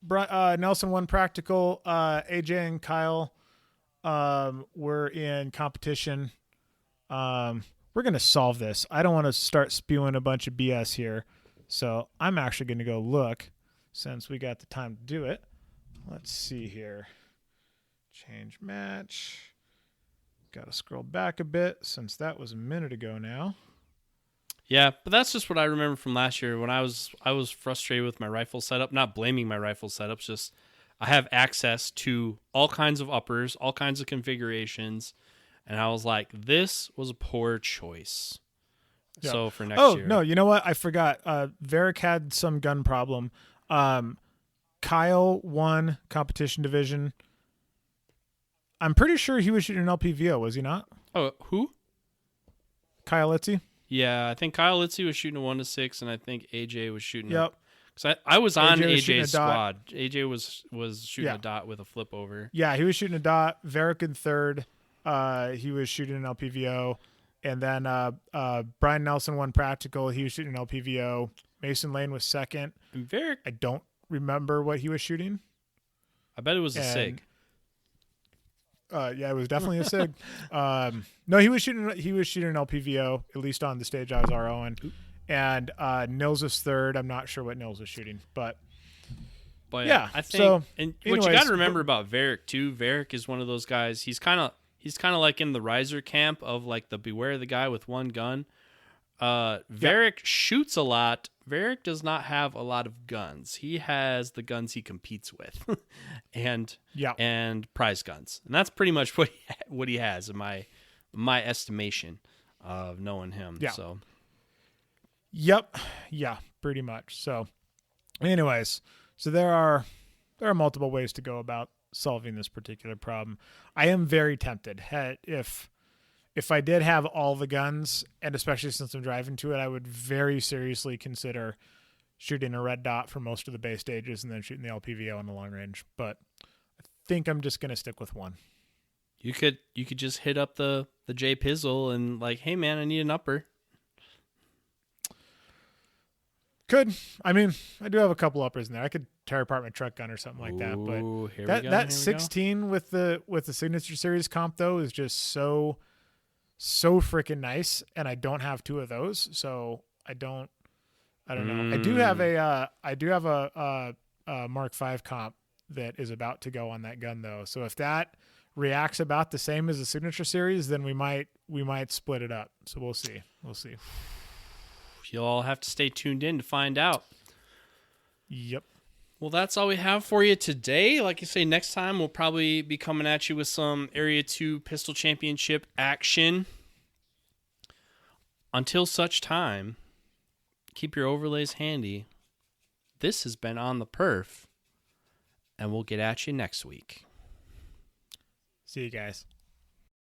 Nelson won practical. AJ and Kyle were in competition. We're going to solve this. I don't want to start spewing a bunch of BS here. So I'm actually going to go look since we got the time to do it. Let's see here. Change match. Got to scroll back a bit since that was a minute ago now. Yeah, but that's just what I remember from last year when I was frustrated with my rifle setup. Not blaming my rifle setups, just I have access to all kinds of uppers, all kinds of configurations, and I was like, this was a poor choice. Yeah. So for next year. Oh, no, you know what? I forgot. Varick had some gun problem. Kyle won competition division. I'm pretty sure he was shooting an LPVO, was he not? Oh, who? Kyle Litzy? Yeah, I think Kyle Litzy was shooting a 1 to 6, and I think AJ was shooting. Yep. Because I was on AJ's squad. AJ was shooting a dot with a flip over. Yeah, he was shooting a dot. Varick in third. He was shooting an LPVO, and then Brian Nelson won practical. He was shooting an LPVO. Mason Lane was second. And Varick, I don't remember what he was shooting. I bet it was a SIG. Yeah, it was definitely a SIG. No, he was shooting an LPVO, at least on the stage I was ROing. And Nils was third. I'm not sure what Nils was shooting, but yeah, I think. So, and what you got to remember about Varick too, Varick is one of those guys. He's kind of like in the riser camp of like the beware the guy with one gun. Varick shoots a lot. Varick does not have a lot of guns. He has the guns he competes with, and prize guns, and that's pretty much what he has in my estimation of knowing him. Yeah. So. Yep. Yeah, pretty much. So, anyways, there are multiple ways to go about solving this particular problem. I am very tempted. If I did have all the guns, and especially since I'm driving to it, I would very seriously consider shooting a red dot for most of the base stages and then shooting the LPVO on the long range. But I think I'm just going to stick with one. You could just hit up the J Pizzle and like, hey man, I need an upper. Could. I mean, I do have a couple uppers in there. I could tear apart my truck gun or something like that. But that 16 with the Signature Series comp though is just so freaking nice, and I don't have two of those, so I don't know. I do have a Mark V comp that is about to go on that gun though. So if that reacts about the same as the Signature Series, then we might split it up. So we'll see. You'll all have to stay tuned in to find out. Yep. Well, that's all we have for you today. Like you say, next time we'll probably be coming at you with some Area 2 Pistol Championship action. Until such time, keep your overlays handy. This has been On the Perf, and we'll get at you next week. See you guys.